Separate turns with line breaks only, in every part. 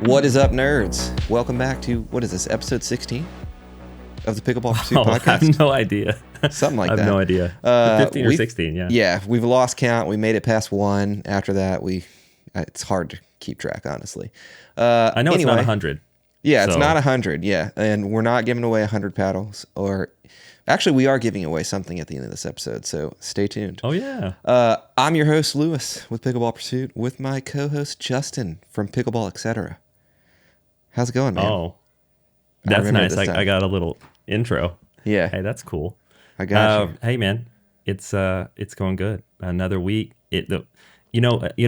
What is up, nerds? Welcome back to, what is this, episode 16 of the Pickleball Pursuit podcast?
I have no idea.
Something like that.
I have no idea. 15 or 16, yeah.
Yeah, we've lost count. We made it past one. After that, it's hard to keep track, honestly.
I know it's not 100.
Yeah, it's not 100, yeah. And we're not giving away 100 paddles. Actually, we are giving away something at the end of this episode, so stay tuned.
Oh, yeah.
I'm your host, Lewis, with Pickleball Pursuit, with my co-host, Justin, from Pickleball Etc. How's it going, man?
Oh, that's nice. I got a little intro.
Yeah.
Hey, that's cool.
I got you.
Hey, man, it's going good. Another week. I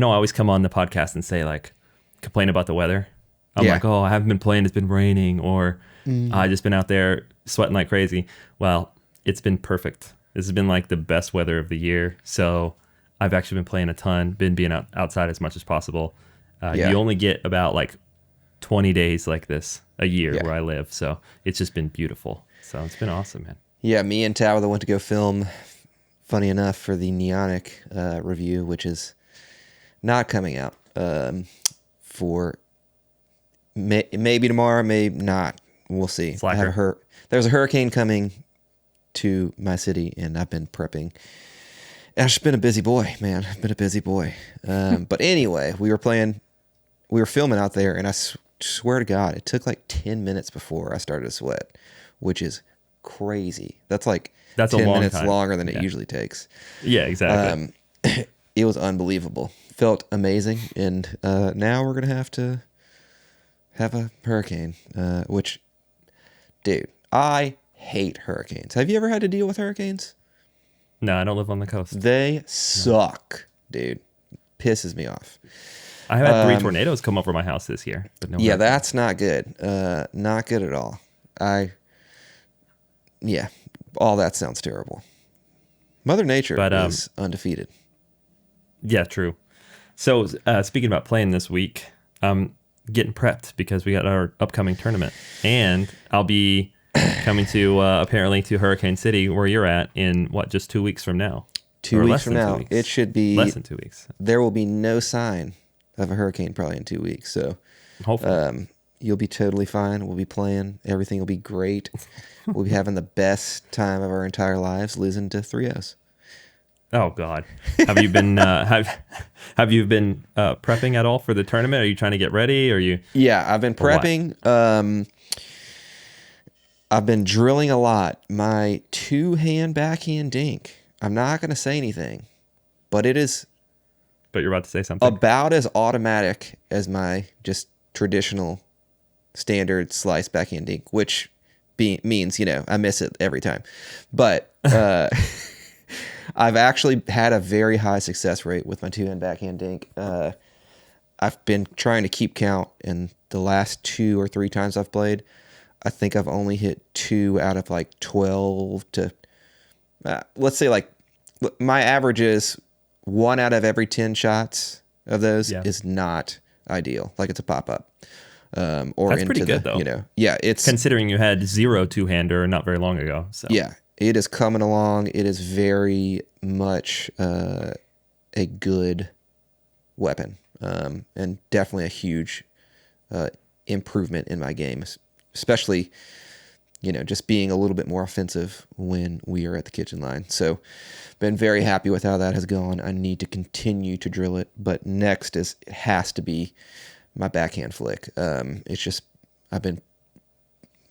always come on the podcast and say, like, complain about the weather. I'm like, oh, I haven't been playing. It's been raining, or I just been out there sweating like crazy. Well, it's been perfect. This has been like the best weather of the year. So I've actually been playing a ton, been being outside as much as possible. You only get about like 20 days like this a year where I live. So it's just been beautiful. So it's been awesome, man. Yeah,
me and Tabitha went to go film, funny enough, for the Neonic review, which is not coming out for maybe tomorrow, maybe not. We'll see. There's a hurricane coming to my city, and I've been prepping. I've just been a busy boy, man. I've been a busy boy. But anyway, we were filming out there, and I swear to God, it took like 10 minutes before I started to sweat, which is crazy. That's 10 minutes time. Longer than it usually takes.
Yeah, exactly.
It was unbelievable. Felt amazing, and now we're going to have a hurricane, which, dude, I hate hurricanes. Have you ever had to deal with hurricanes?
No, I don't live on the coast.
They suck, dude. Pisses me off.
I have had 3 tornadoes come over my house this year. But no hurricane.
That's not good. Not good at all. All that sounds terrible. Mother Nature is undefeated. Yeah,
true. So speaking about playing this week, getting prepped because we got our upcoming tournament, and I'll be coming to apparently to Hurricane City where you're at in just 2 weeks from now.
2 weeks from now. It should be
less than 2 weeks.
There will be no sign of a hurricane probably in 2 weeks. So
hopefully
you'll be totally fine. We'll be playing. Everything will be great. We'll be having the best time of our entire lives, losing to 3-0s.
Oh God! Have you been have you been prepping at all for the tournament? Are you trying to get ready? Are you?
Yeah, I've been prepping. I've been drilling a lot. My 2-hand backhand dink. I'm not going to say anything, but it is.
But you're about to say something.
About as automatic as my just traditional standard slice backhand dink, which means I miss it every time. But I've actually had a very high success rate with my 2-hand backhand dink. I've been trying to keep count, and the last 2 or 3 times I've played, I think I've only hit 2 out of like 12 to, let's say like my average is 1 out of every 10 shots of those is not ideal. Like it's a pop-up. Or
that's
into
pretty good though.
It's
considering you had 0 2-hander not very long ago. So
yeah, it is coming along. It is very much a good weapon, and definitely a huge improvement in my game, especially just being a little bit more offensive when we are at the kitchen line. So been very happy with how that has gone. I need to continue to drill it, but next it has to be my backhand flick. It's just I've been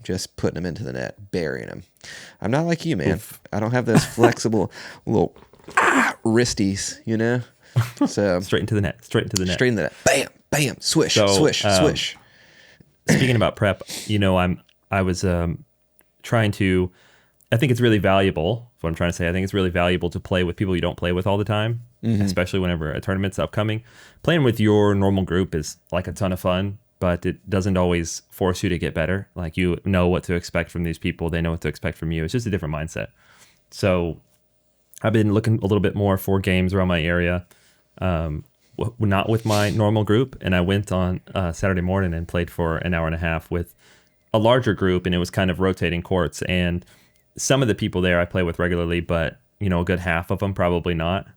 just putting them into the net, burying them. I'm not like you, man. Oof. I don't have those flexible little wristies, So
straight into the net. Straight into the net.
Bam, bam, swish, swish, swish.
Speaking about prep, I was trying to. I think it's really valuable. What I'm trying to say, I think it's really valuable to play with people you don't play with all the time, especially whenever a tournament's upcoming. Playing with your normal group is like a ton of fun, but it doesn't always force you to get better. Like you know what to expect from these people, they know what to expect from you. It's just a different mindset. So I've been looking a little bit more for games around my area, not with my normal group, and I went on Saturday morning and played for an hour and a half with a larger group, and it was kind of rotating courts, and some of the people there I play with regularly, but a good half of them probably not.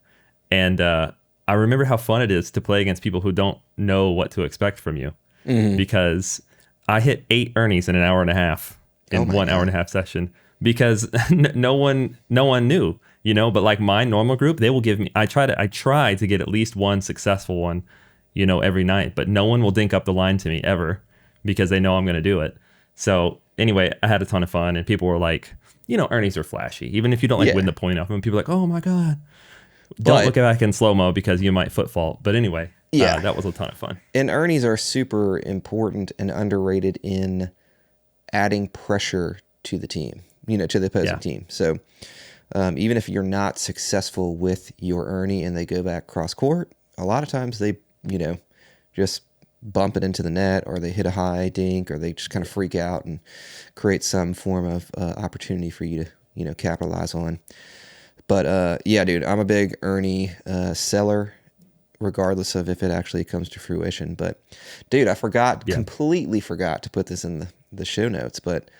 And I remember how fun it is to play against people who don't know what to expect from you. because I hit 8 Ernies in an hour and a half
Oh
in
my
1 hour and a
God.
half session because no one knew, but like my normal group, they will give me, I try to get at least one successful one, every night, but no one will dink up the line to me ever because they know I'm going to do it. So anyway, I had a ton of fun and people were like, Ernies are flashy. Even if you don't like win
Yeah.
the point off them, people are like, oh my God. Don't look
But
back in slow-mo because you might foot fault. But anyway,
yeah.
that was a ton of fun.
And Ernie's are super important and underrated in adding pressure to the team, to the opposing
Yeah.
team. So even if you're not successful with your Ernie and they go back cross court, a lot of times they, just bump it into the net or they hit a high dink or they just kind of freak out and create some form of opportunity for you to, capitalize on. But yeah, dude, I'm a big Ernie seller, regardless of if it actually comes to fruition. But dude,
Yeah.
completely forgot to put this in the show notes. But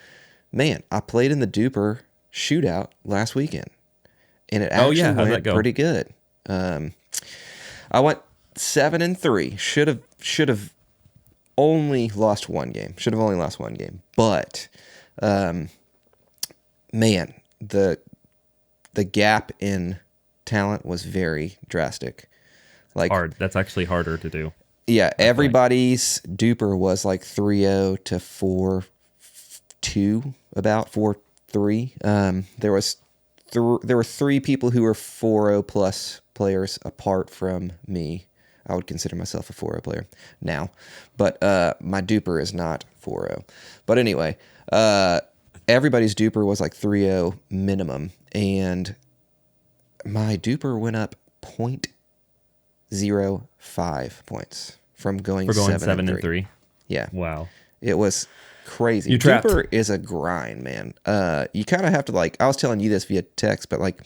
man, I played in the Duper shootout last weekend, and it
Oh yeah,
actually
how'd that
went
go?
pretty good. I went 7-3. Should have only lost one game. Should have only lost one game. But man, the gap in talent was very drastic. Like,
Hard. That's actually harder to do.
yeah, everybody's duper was like 3-0 to 4-2, about 4-3. There were 3 people who were 4-0 plus players apart from me. I would consider myself a 4-0 player now, but my duper is not 4-0. But anyway, everybody's duper was like 3-0 minimum, and my duper went up 0.05 points from going
For going
7-3.
7-3.
Yeah,
Wow.
it was crazy.
You trapped.
Duper is a grind, man. You kind of have to, like, I was telling you this via text, but like,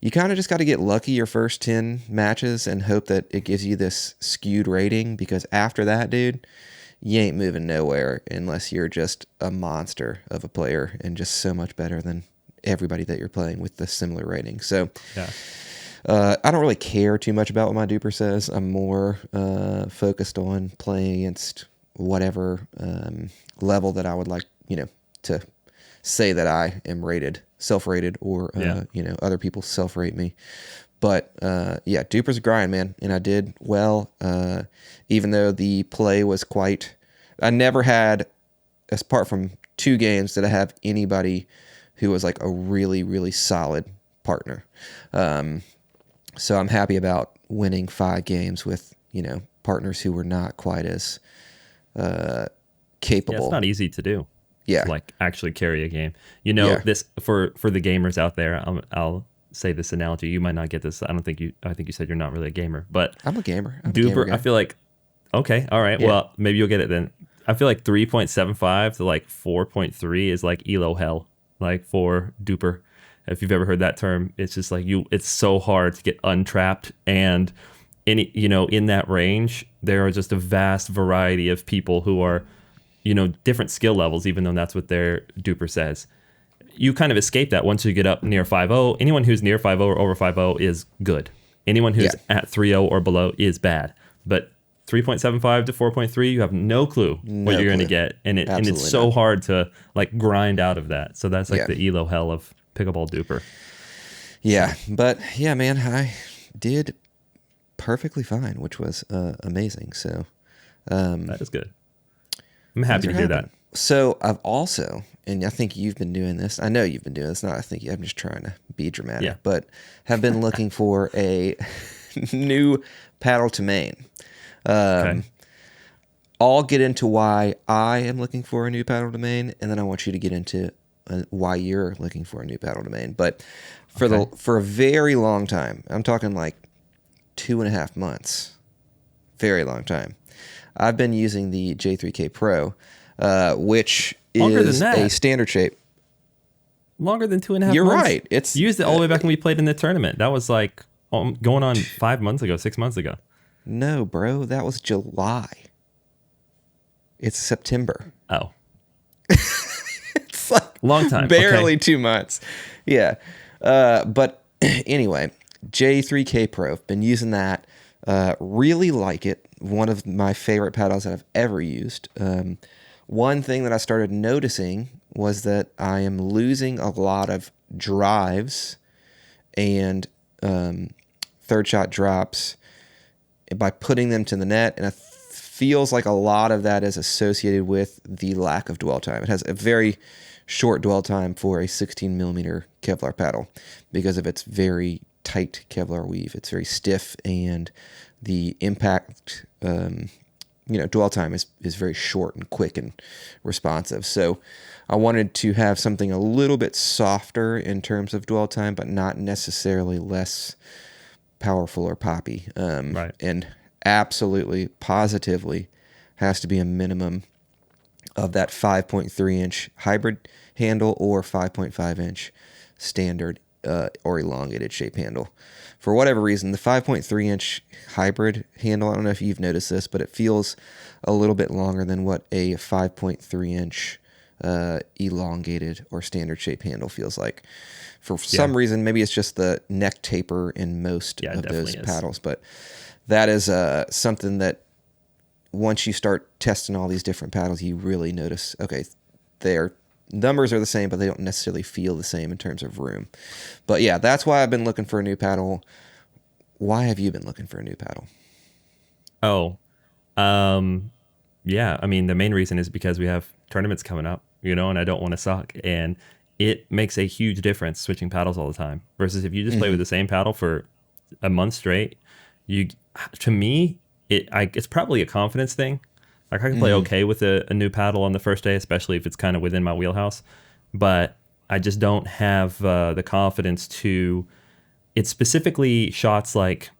you kind of just got to get lucky your first 10 matches and hope that it gives you this skewed rating, because after that, dude, you ain't moving nowhere unless you're just a monster of a player and just so much better than everybody that you're playing with the similar rating. So
Yeah.
I don't really care too much about what my duper says. I'm more focused on playing against whatever level that I would like, to say that I am rated, self-rated, or
Yeah.
Other people self-rate me. But yeah, duper's a grind, man, and I did well. Even though the play was quite, I never had, apart from 2 games, did I have anybody who was like a really, really solid partner. So I'm happy about winning 5 games with, partners who were not quite as capable.
Yeah, it's not easy to do.
Yeah.
To like actually carry a game.
Yeah.
This for the gamers out there, I'll say this analogy. You might not get this. I think you said you're not really a gamer, but
I'm a gamer. I'm a
duper,
gamer guy.
I feel like, okay, all right.
Yeah.
Well, maybe you'll get it then. I feel like 3.75 to like 4.3 is like elo hell, like for duper. If you've ever heard that term, it's just like it's so hard to get untrapped, and in that range, there are just a vast variety of people who are, different skill levels, even though that's what their duper says. You kind of escape that once you get up near 5.0. Anyone who's near 5.0 or over 5.0 is good. Anyone who's at 3.0 or below is bad. But 3.75 to 4.3, you have no clue what you're going to get. And it's so hard to like grind out of that. So that's like the elo hell of pickleball duper.
Yeah. But yeah, man, I did perfectly fine, which was amazing. So
that is good. I'm happy to hear that.
So I've also, and I think you've been doing this. I know you've been doing this. I'm just trying to be dramatic, but have been looking for a new paddle to main.
Okay.
I'll get into why I am looking for a new paddle to main, and then I want you to get into why you're looking for a new paddle to main. But for a very long time, I'm talking like 2.5 months, very long time, I've been using the J3K Pro, which is a standard shape.
Longer than 2.5 months?
You're right. It's
you used it all the way back when we played in the tournament. That was like going on 5 months ago, 6 months ago.
No, bro. That was July. It's September.
Oh.
It's like
long time.
Barely 2 months. Yeah. But anyway, J3K Pro. Been using that. Really like it. one of my favorite paddles that I've ever used. One thing that I started noticing was that I am losing a lot of drives and third shot drops by putting them to the net, and it feels like a lot of that is associated with the lack of dwell time. It has a very short dwell time for a 16 millimeter Kevlar paddle because of its very tight Kevlar weave. It's very stiff, and the impact dwell time is very short and quick and responsive. So I wanted to have something a little bit softer in terms of dwell time, but not necessarily less powerful or poppy.
Right.
And absolutely, positively has to be a minimum of that 5.3 inch hybrid handle or 5.5 inch standard or elongated shape handle. For whatever reason, the 5.3 inch hybrid handle, I don't know if you've noticed this, but it feels a little bit longer than what a 5.3 inch elongated or standard shape handle feels like. For some reason, maybe it's just the neck taper in most of those paddles, but that is something that once you start testing all these different paddles, you really notice, okay, their numbers are the same, but they don't necessarily feel the same in terms of room. But yeah, that's why I've been looking for a new paddle. Why have you been looking for a new paddle?
Oh, yeah. I mean, the main reason is because we have tournaments coming up, and I don't want to suck. And it makes a huge difference switching paddles all the time versus if you just play with the same paddle for a month straight. To me, it's probably a confidence thing. Like I can play okay with a new paddle on the first day, especially if it's kind of within my wheelhouse. But I just don't have the confidence to. It's specifically shots like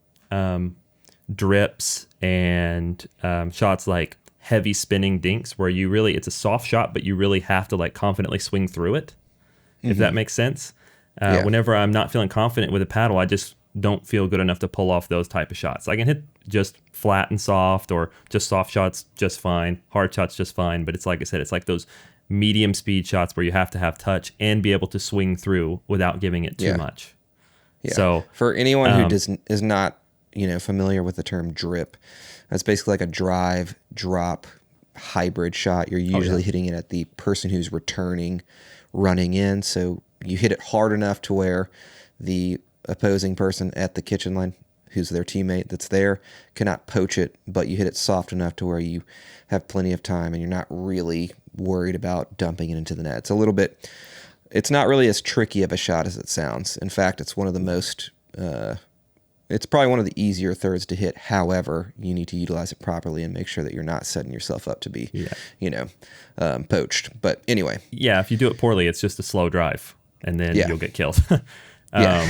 drips and shots like heavy spinning dinks where it's a soft shot, but you really have to like confidently swing through it, if that makes sense. Whenever I'm not feeling confident with a paddle, I just don't feel good enough to pull off those type of shots. I can hit just flat and soft or just soft shots just fine, hard shots just fine, but it's like I said, it's like those medium speed shots where you have to have touch and be able to swing through without giving it too much.
Yeah.
So
for anyone who is not, familiar with the term drip, that's basically like a drive drop hybrid shot. You're usually hitting it at the person who's returning, running in. So you hit it hard enough to where the opposing person at the kitchen line, who's their teammate that's there, cannot poach it, but you hit it soft enough to where you have plenty of time and you're not really worried about dumping it into the net. It's not really as tricky of a shot as it sounds. In fact, it's one of the most, it's probably one of the easier thirds to hit. However, you need to utilize it properly and make sure that you're not setting yourself up to be, poached. But anyway.
Yeah, if you do it poorly, it's just a slow drive and then you'll get killed. But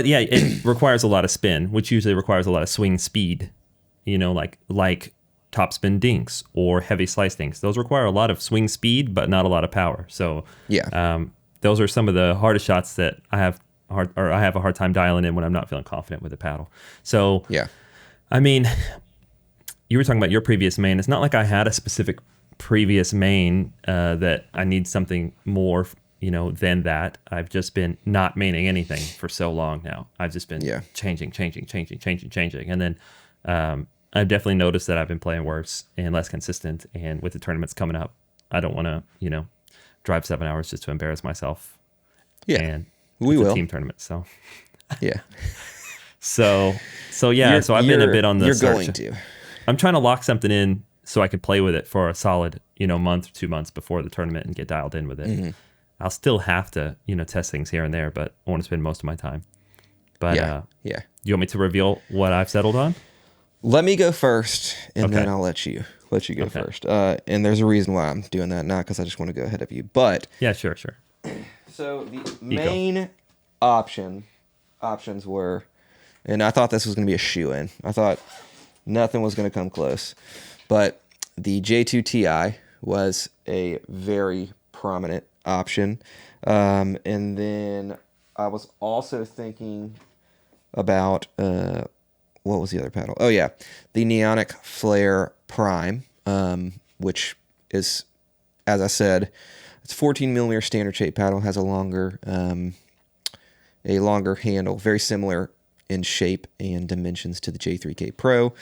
yeah, it requires a lot of spin, which usually requires a lot of swing speed, like topspin dinks or heavy slice dinks. Those require a lot of swing speed, but not a lot of power. So those are some of the hardest shots that I have a hard time dialing in when I'm not feeling confident with the paddle. So I mean, you were talking about your previous main. It's not like I had a specific previous main that I need something more than that. I've just been not maining anything for so long now. I've just been changing. And then I've definitely noticed that I've been playing worse and less consistent. And with the tournaments coming up, I don't want to, drive 7 hours just to embarrass myself.
Yeah,
and
we will.
A team tournament, so.
Yeah.
So I've been a bit on the
You're
search.
going to.
I'm trying to lock something in so I can play with it for a solid, month or 2 months before the tournament and get dialed in with it. Mm-hmm. I'll still have to, test things here and there, but I want to spend most of my time. But you want me to reveal what I've settled on?
Let me go first, and then I'll let you go first. And there's a reason why I'm doing that, not because I just want to go ahead of you. But
yeah, sure.
So the main options were, and I thought this was going to be a shoe-in. I thought nothing was going to come close, but the J2 Ti was a very prominent option. And then I was also thinking about what was the other paddle? Oh yeah, the Neonic Flare Prime, which is, as I said, it's 14 millimeter standard shape paddle, has a longer handle, very similar in shape and dimensions to the J3K Pro.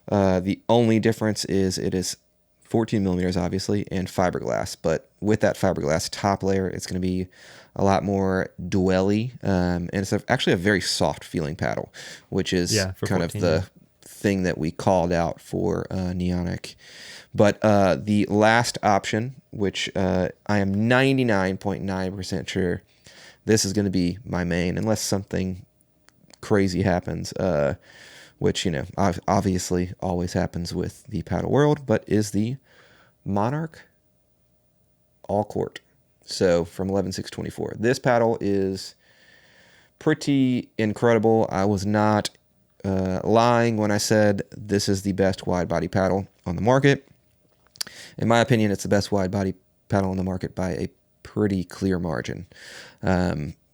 The only difference is it is 14 millimeters, obviously, and fiberglass. But with that fiberglass top layer, it's going to be a lot more dwelly, and it's actually a very soft feeling paddle, which is kind
14,
of the thing that we called out for Neonic. But the last option, which I am 99.9% sure this is going to be my main, unless something crazy happens, which, obviously always happens with the paddle world, but is the Monarch All Court. So from 11.624. This paddle is pretty incredible. I was not lying when I said this is the best wide body paddle on the market. In my opinion, it's the best wide body paddle on the market by a pretty clear margin.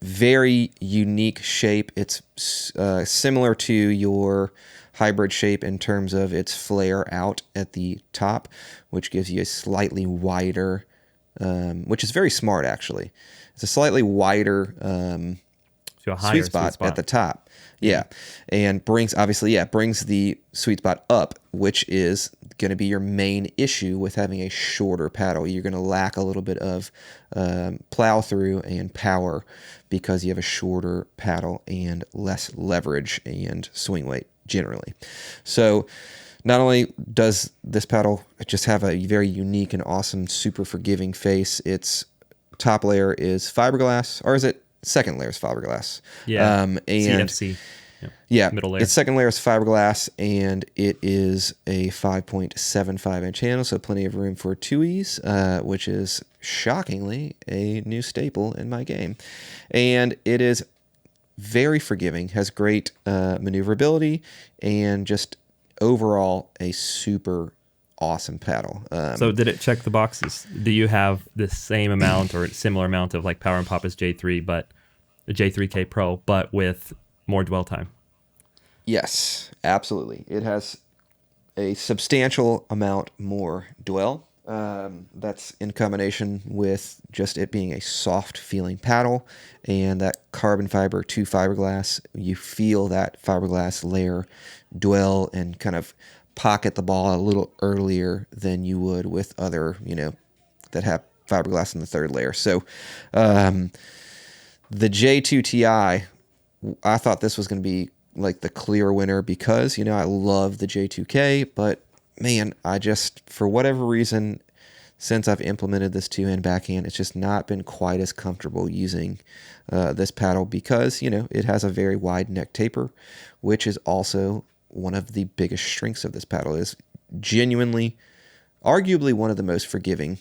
Very unique shape. It's similar to your hybrid shape in terms of its flare out at the top, which gives you a slightly wider, which is very smart actually. It's a slightly wider sweet spot at the top. Yeah. And brings the sweet spot up, which is going to be your main issue with having a shorter paddle. You're going to lack a little bit of plow through and power because you have a shorter paddle and less leverage and swing weight generally. So not only does this paddle just have a very unique and awesome, super forgiving face, its top layer is fiberglass, or is it second layer is fiberglass?
Yeah.
And
CFC.
Yeah,
Middle layer.
its second layer is fiberglass, and it is a 5.75 inch handle, so plenty of room for 2Es, which is shockingly a new staple in my game. And it is very forgiving, has great maneuverability, and just overall a super awesome paddle.
So did it check the boxes? Do you have the same amount or similar amount of like power and pop as J3, but the J3K Pro, but with more dwell time?
Yes, absolutely. It has a substantial amount more dwell. That's in combination with just it being a soft feeling paddle and that carbon fiber to fiberglass. You feel that fiberglass layer dwell and kind of pocket the ball a little earlier than you would with other, that have fiberglass in the third layer. So the J2 Ti, I thought this was going to be like the clear winner because, I love the J2K, but man, I just, for whatever reason, since I've implemented this two-hand backhand, it's just not been quite as comfortable using this paddle because, it has a very wide neck taper, which is also one of the biggest strengths of this paddle. Is genuinely, arguably one of the most forgiving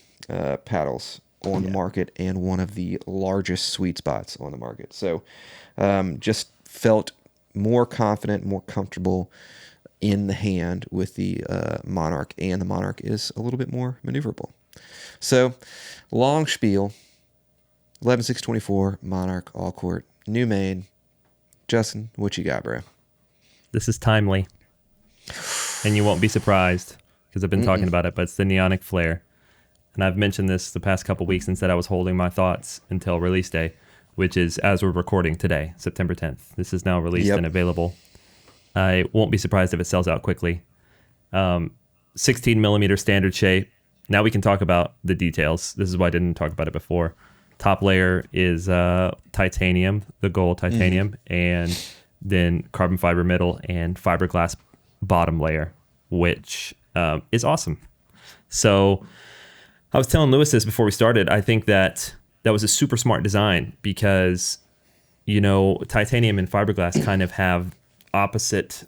paddles on the market and one of the largest sweet spots on the market. So just felt more confident, more comfortable in the hand with the Monarch, and the Monarch is a little bit more maneuverable. So, long spiel, 11.624 Monarch All Court, new main. Justin, what you got, bro?
This is timely, and you won't be surprised because I've been talking about it, but it's the Neonic Flare. And I've mentioned this the past couple weeks and said I was holding my thoughts until release day, which is as we're recording today, September 10th. This is now released and available. I won't be surprised if it sells out quickly. 16 millimeter standard shape. Now we can talk about the details. This is why I didn't talk about it before. Top layer is titanium, the gold titanium, and then carbon fiber middle and fiberglass bottom layer, which is awesome. So I was telling Lewis this before we started. I think that was a super smart design because, titanium and fiberglass kind of have opposite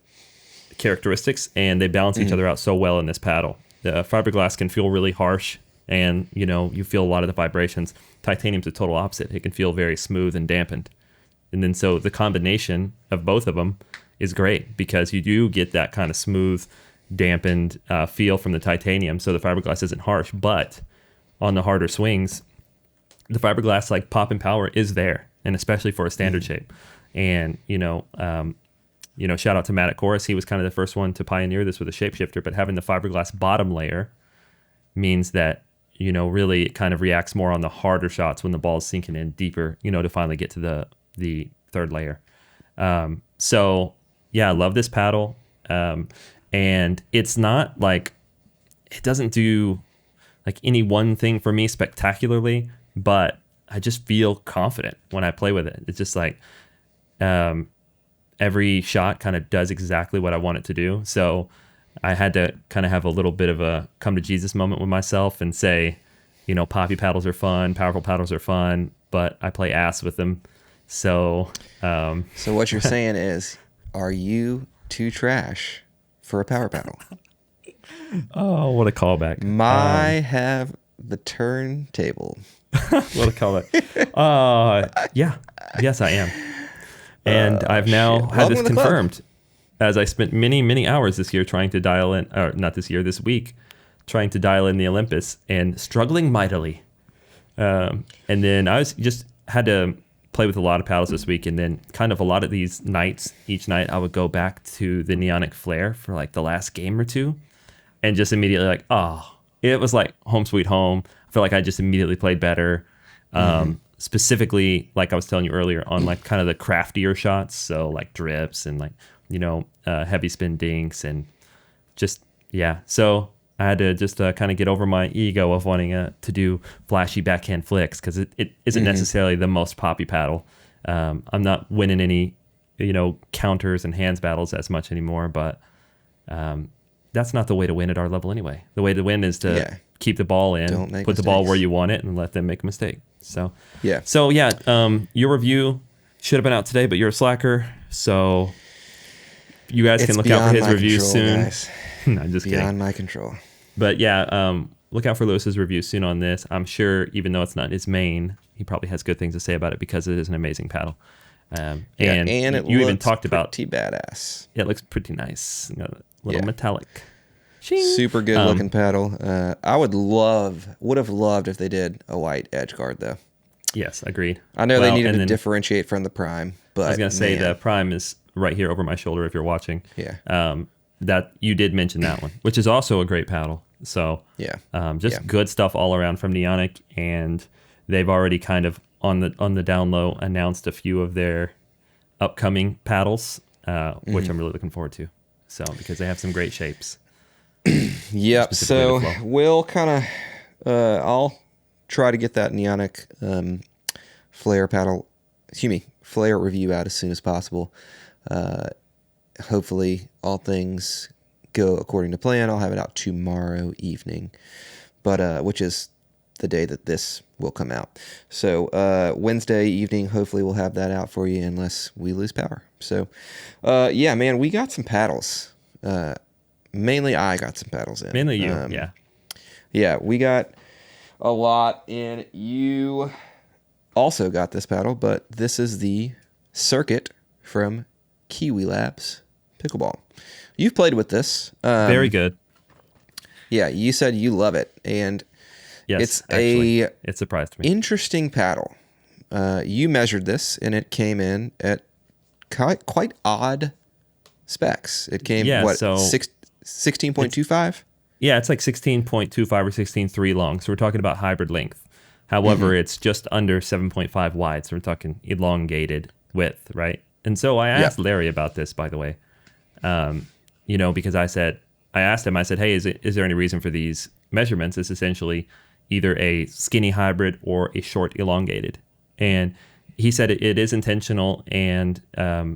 characteristics and they balance each other out so well in this paddle. The fiberglass can feel really harsh and, you feel a lot of the vibrations. Titanium's the total opposite. It can feel very smooth and dampened. And then so the combination of both of them is great because you do get that kind of smooth, dampened feel from the titanium. So the fiberglass isn't harsh, but on the harder swings, the fiberglass like pop and power is there, and especially for a standard shape. And shout out to Matt at Chorus. He was kind of the first one to pioneer this with a shapeshifter, but having the fiberglass bottom layer means that really it kind of reacts more on the harder shots when the ball is sinking in deeper, to finally get to the third layer. So yeah, I love this paddle. And it's not like, it doesn't do like any one thing for me spectacularly, but I just feel confident when I play with it. It's just like, every shot kind of does exactly what I want it to do. So I had to kind of have a little bit of a come to Jesus moment with myself and say, poppy paddles are fun, powerful paddles are fun, but I play ass with them. So,
So what you're saying is, are you too trash for a power paddle?
oh, what a callback.
My have the turntable.
What a callback. Yeah, yes, I am. And I've now
shit.
had
Welcome
this
to the club.
confirmed as I spent many, many hours this year trying to dial in, or not this year, this week, trying to dial in the Olympus and struggling mightily. And then I was just had to play with a lot of paddles this week. And then kind of a lot of these nights, each night I would go back to the Neonic Flare for like the last game or two and just immediately like, oh, it was like home sweet home. I feel like I just immediately played better. Specifically, like I was telling you earlier, on like kind of the craftier shots, so like drips and like heavy spin dinks and just yeah. So I had to just kind of get over my ego of wanting to do flashy backhand flicks because it isn't necessarily the most poppy paddle. I'm not winning any counters and hands battles as much anymore, but that's not the way to win at our level anyway. The way to win is to keep the ball in,
Don't make
put the ball
mistakes.
where you want it, and let them make a mistake. So
Yeah.
your review should have been out today, but you're a slacker, so you guys
It's
can look out for
beyond
his
my
review
control,
soon.
guys.
No, I'm just kidding.
Beyond my control.
But yeah, look out for Lewis's review soon on this. I'm sure, even though it's not his main, he probably has good things to say about it because it is an amazing paddle. And
it
you even
looks
talked about
pretty badass.
it looks pretty nice, little
Yeah.
metallic.
Super good looking paddle. I would have loved if they did a white edge guard though.
Yes, agreed.
I know they needed
and
to
then
differentiate from the Prime, but
I was gonna say
man,
the Prime is right here over my shoulder if you're watching.
Yeah.
That you did mention that one, which is also a great paddle. So
Yeah.
just good stuff all around from Neonic, and they've already kind of on the down low announced a few of their upcoming paddles, which I'm really looking forward to. So because they have some great shapes.
Yep. So
Specifically the flow.
we'll kind of, I'll try to get that Neonic flare review out as soon as possible. Hopefully all things go according to plan. I'll have it out tomorrow evening, but which is the day that this will come out. So Wednesday evening, hopefully we'll have that out for you unless we lose power. So yeah, man, we got some paddles. Mainly I got some paddles in.
Mainly you, yeah.
Yeah, we got a lot in. You also got this paddle, but this is the Circuit from Kiwi Labs Pickleball. You've played with this.
Very good.
Yeah, you said you love it, and
Yes,
it's
actually,
a
it surprised me.
interesting paddle. You measured this, and it came in at quite odd specs. It came,
Yeah,
what,
so
16.25?
Yeah, it's like 16.25 or 16.3 long. So we're talking about hybrid length. However, it's just under 7.5 wide. So we're talking elongated width, right? And so I asked Larry about this, by the way, because I asked him, I said, hey, is there any reason for these measurements? It's essentially either a skinny hybrid or a short elongated. And he said it is intentional, and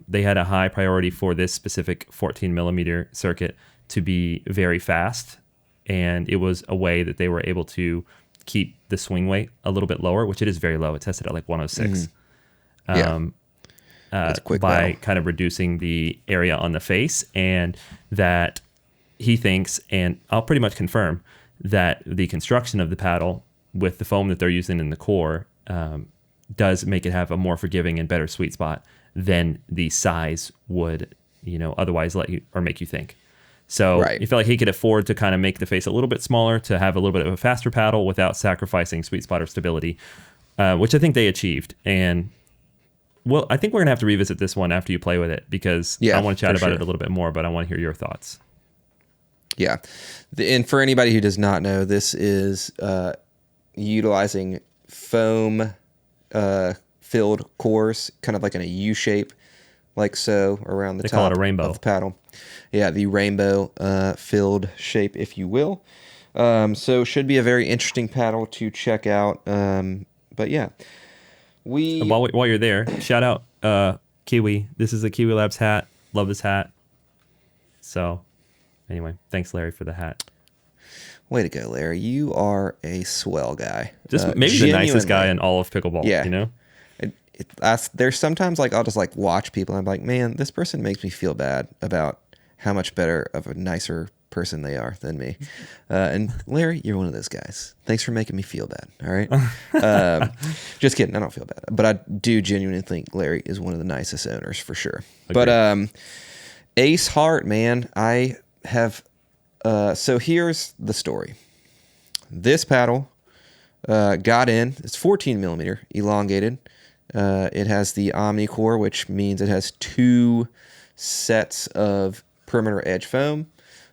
they had a high priority for this specific 14 millimeter circuit to be very fast. And it was a way that they were able to keep the swing weight a little bit lower, which it is very low. It's tested at like 106.
That's a quick
by
battle.
kind of reducing the area on the face, and that he thinks, and I'll pretty much confirm, that the construction of the paddle with the foam that they're using in the core does make it have a more forgiving and better sweet spot than the size would, otherwise let you or make you think. So
Right.
he felt like he could afford to kind of make the face a little bit smaller to have a little bit of a faster paddle without sacrificing sweet spot or stability, which I think they achieved. And well, I think we're gonna have to revisit this one after you play with it, because I want to chat
for
about
sure.
it a little bit more, but I want to hear your thoughts.
Yeah. And for anybody who does not know, this is utilizing foam filled cores, kind of like in a U shape like so, around the
They call it
top
a rainbow.
of the paddle. Yeah, the rainbow filled shape, if you will. So should be a very interesting paddle to check out. But yeah,
And
we
while you're there, shout out Kiwi. This is a Kiwi Labs hat. Love this hat. So anyway, thanks Larry for the hat.
way to go, Larry. You are a swell guy.
Just maybe the nicest guy in all of pickleball.
Yeah.
You know.
There's sometimes like I'll just like watch people and I'm like, man, this person makes me feel bad about how much better of a nicer person they are than me. And Larry, you're one of those guys. Thanks for making me feel bad. All right. Just kidding. I don't feel bad, but I do genuinely think Larry is one of the nicest owners for sure.
Agreed.
But Ace Hart, man, I have. So here's the story. This paddle got in. It's 14 millimeter elongated. It has the Omni core, which means it has 2 sets of perimeter edge foam.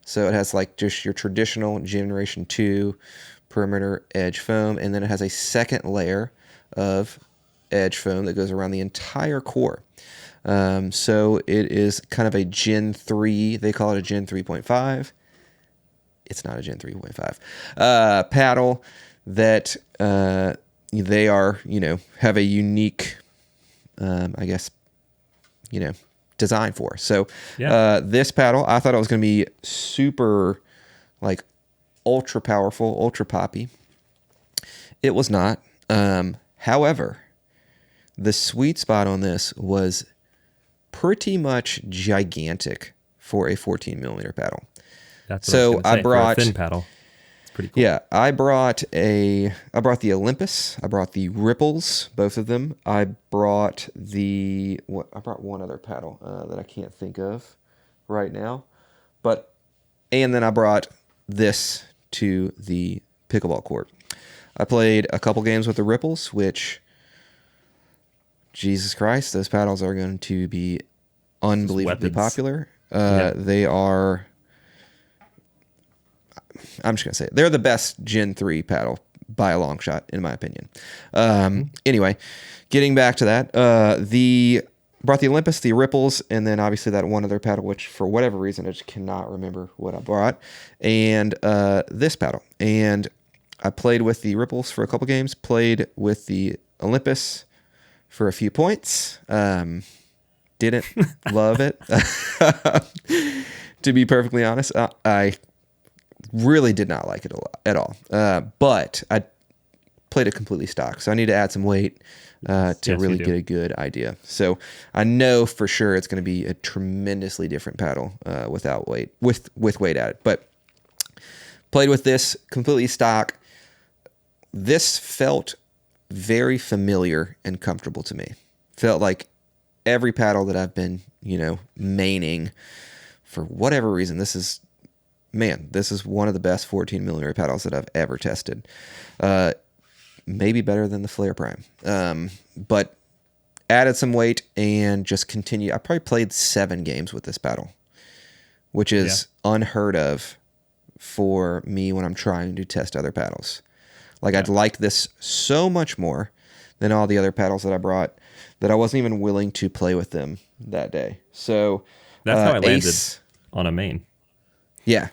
So it has like just your traditional Generation 2 perimeter edge foam, and then it has a second layer of edge foam that goes around the entire core. So it is kind of a Gen 3. They call it a Gen 3.5. It's not a Gen 3.5 paddle that they are, have a unique, I guess, design for. So this paddle, I thought it was going to be super, like, ultra powerful, ultra poppy. It was not. However, the sweet spot on this was pretty much gigantic for a 14 millimeter paddle.
That's what I was gonna say. For a thin paddle. Pretty cool.
Yeah, I brought the Olympus. I brought the Ripples, both of them. I brought one other paddle that I can't think of right now, and then I brought this to the pickleball court. I played a couple games with the Ripples, which, Jesus Christ, those paddles are going to be unbelievably popular. They are. I'm just going to say it. They're the best Gen 3 paddle by a long shot, in my opinion. Anyway, getting back to that, brought the Olympus, the Ripples, and then obviously that one other paddle, which for whatever reason, I just cannot remember what I brought, and this paddle. And I played with the Ripples for a couple games, played with the Olympus for a few points. Didn't love it. To be perfectly honest, I really did not like it at all. But I played it completely stock, so I need to add some weight to really get a good idea. So I know for sure it's going to be a tremendously different paddle without weight, with weight added. But played with this completely stock. This felt very familiar and comfortable to me. Felt like every paddle that I've been, maining for whatever reason. This is one of the best 14 millimeter paddles that I've ever tested. Maybe better than the Flare Prime. But added some weight and just continued. I probably played 7 games with this paddle, which is unheard of for me when I'm trying to test other paddles. Like, I'd like this so much more than all the other paddles that I brought that I wasn't even willing to play with them that day. So
that's how I landed
Ace,
on a main.
Yeah.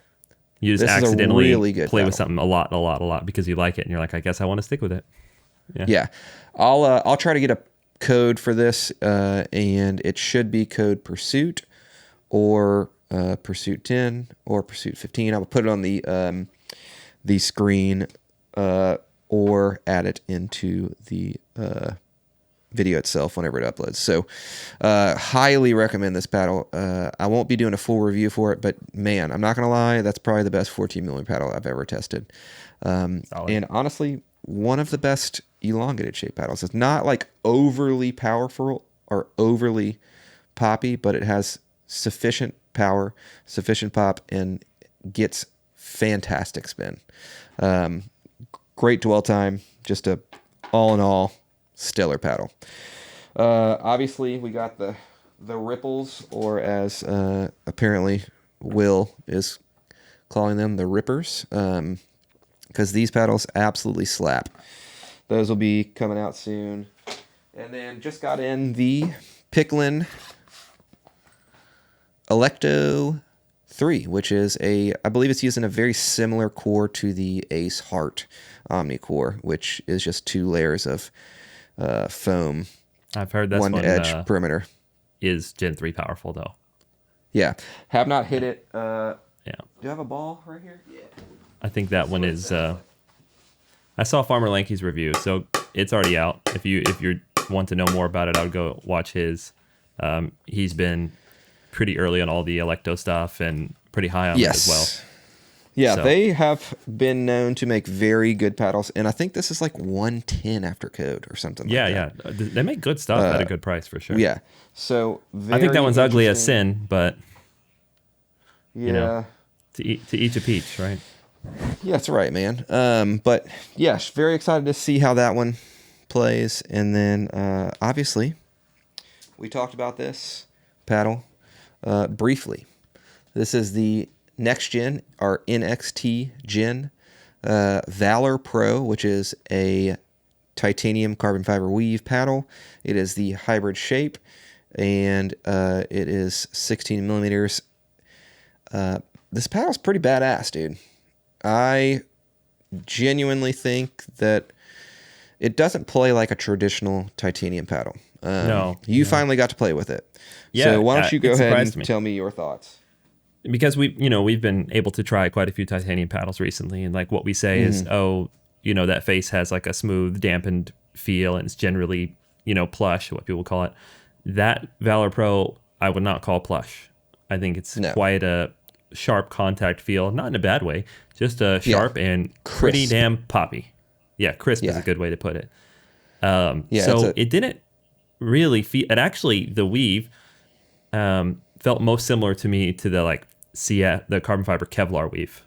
You just accidentally
really good
play
paddle.
with something a lot because you like it, and you're like, I guess I want to stick with it.
Yeah. I'll try to get a code for this, and it should be code Pursuit or Pursuit 10 or Pursuit 15. I will put it on the screen or add it into the video itself whenever it uploads. So highly recommend this paddle. I won't be doing a full review for it, but man, I'm not going to lie, that's probably the best 14 millimeter paddle I've ever tested. And honestly, one of the best elongated shape paddles. It's not like overly powerful or overly poppy, but it has sufficient power, sufficient pop, and gets fantastic spin. Great dwell time, just a all in all stellar paddle. Obviously, we got the Ripples, or as apparently Will is calling them, the Rippers, because these paddles absolutely slap. Those will be coming out soon. And then just got in the Picklin Electo 3, which is I believe it's using a very similar core to the Ace Heart Omni core, which is just 2 layers of foam,
I've heard this
one
one
edge perimeter.
is Gen 3 powerful, though.
Yeah. Have not hit it.
Yeah.
Do you have a ball right here? Yeah.
I think that one is... I saw Farmer Lanky's review, so it's already out. If you want to know more about it, I would go watch his. He's been pretty early on all the Electo stuff and pretty high on it as well.
Yeah,
So-
they have been known to make very good paddles, and I think this is like 110 after code or something
Yeah,
like that.
yeah. They make good stuff at a good price for sure.
Yeah. So
I think that one's ugly as
interesting.
sin, but
Yeah.
know. to each a peach, right?
Yeah, that's right, man. But yeah, very excited to see how that one plays. And then obviously, we talked about this paddle briefly. This is the next gen, our NXT gen Valor Pro, which is a titanium carbon fiber weave paddle. It is the hybrid shape, and it is 16 millimeters. This paddle's pretty badass, dude. I genuinely think that it doesn't play like a traditional titanium paddle.
No.
You finally got to play with it.
Yeah,
So why don't you
it
go ahead
surprised
and
me.
tell me your thoughts?
Because we've been able to try quite a few titanium paddles recently, and like what we say is, that face has like a smooth, dampened feel, and it's generally plush, what people call it. That Valor Pro, I would not call plush. I think it's quite a sharp contact feel, not in a bad way, just a sharp and pretty
Crisp.
damn poppy. Yeah, crisp is a good way to put it. It didn't really feel, and actually the weave felt most similar to me to the the carbon fiber Kevlar weave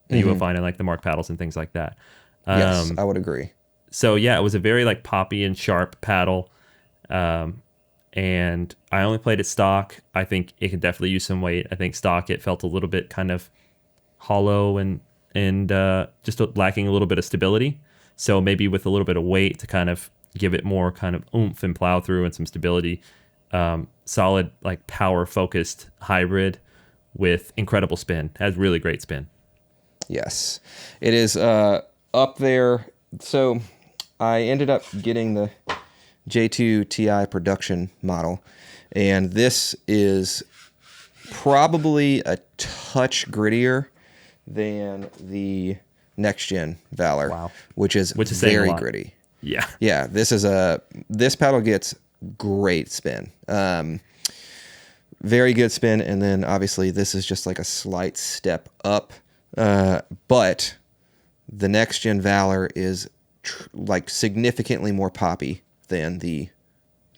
that you will find in like the Mark paddles and things like that.
Yes, I would agree.
So yeah, it was a very like poppy and sharp paddle. And I only played it stock. I think it could definitely use some weight. I think stock, it felt a little bit kind of hollow and just lacking a little bit of stability. So maybe with a little bit of weight to kind of give it more kind of oomph and plow through and some stability. Solid, like power focused hybrid with incredible spin. Has really great spin.
Yes, it is up there. So I ended up getting the J2 Ti production model, and this is probably a touch grittier than the next gen Valor, which is
saying a
very
lot.
gritty.
Yeah.
Yeah, this paddle gets great spin. Very good spin, and then obviously this is just like a slight step up. But the next gen Valor is like significantly more poppy than the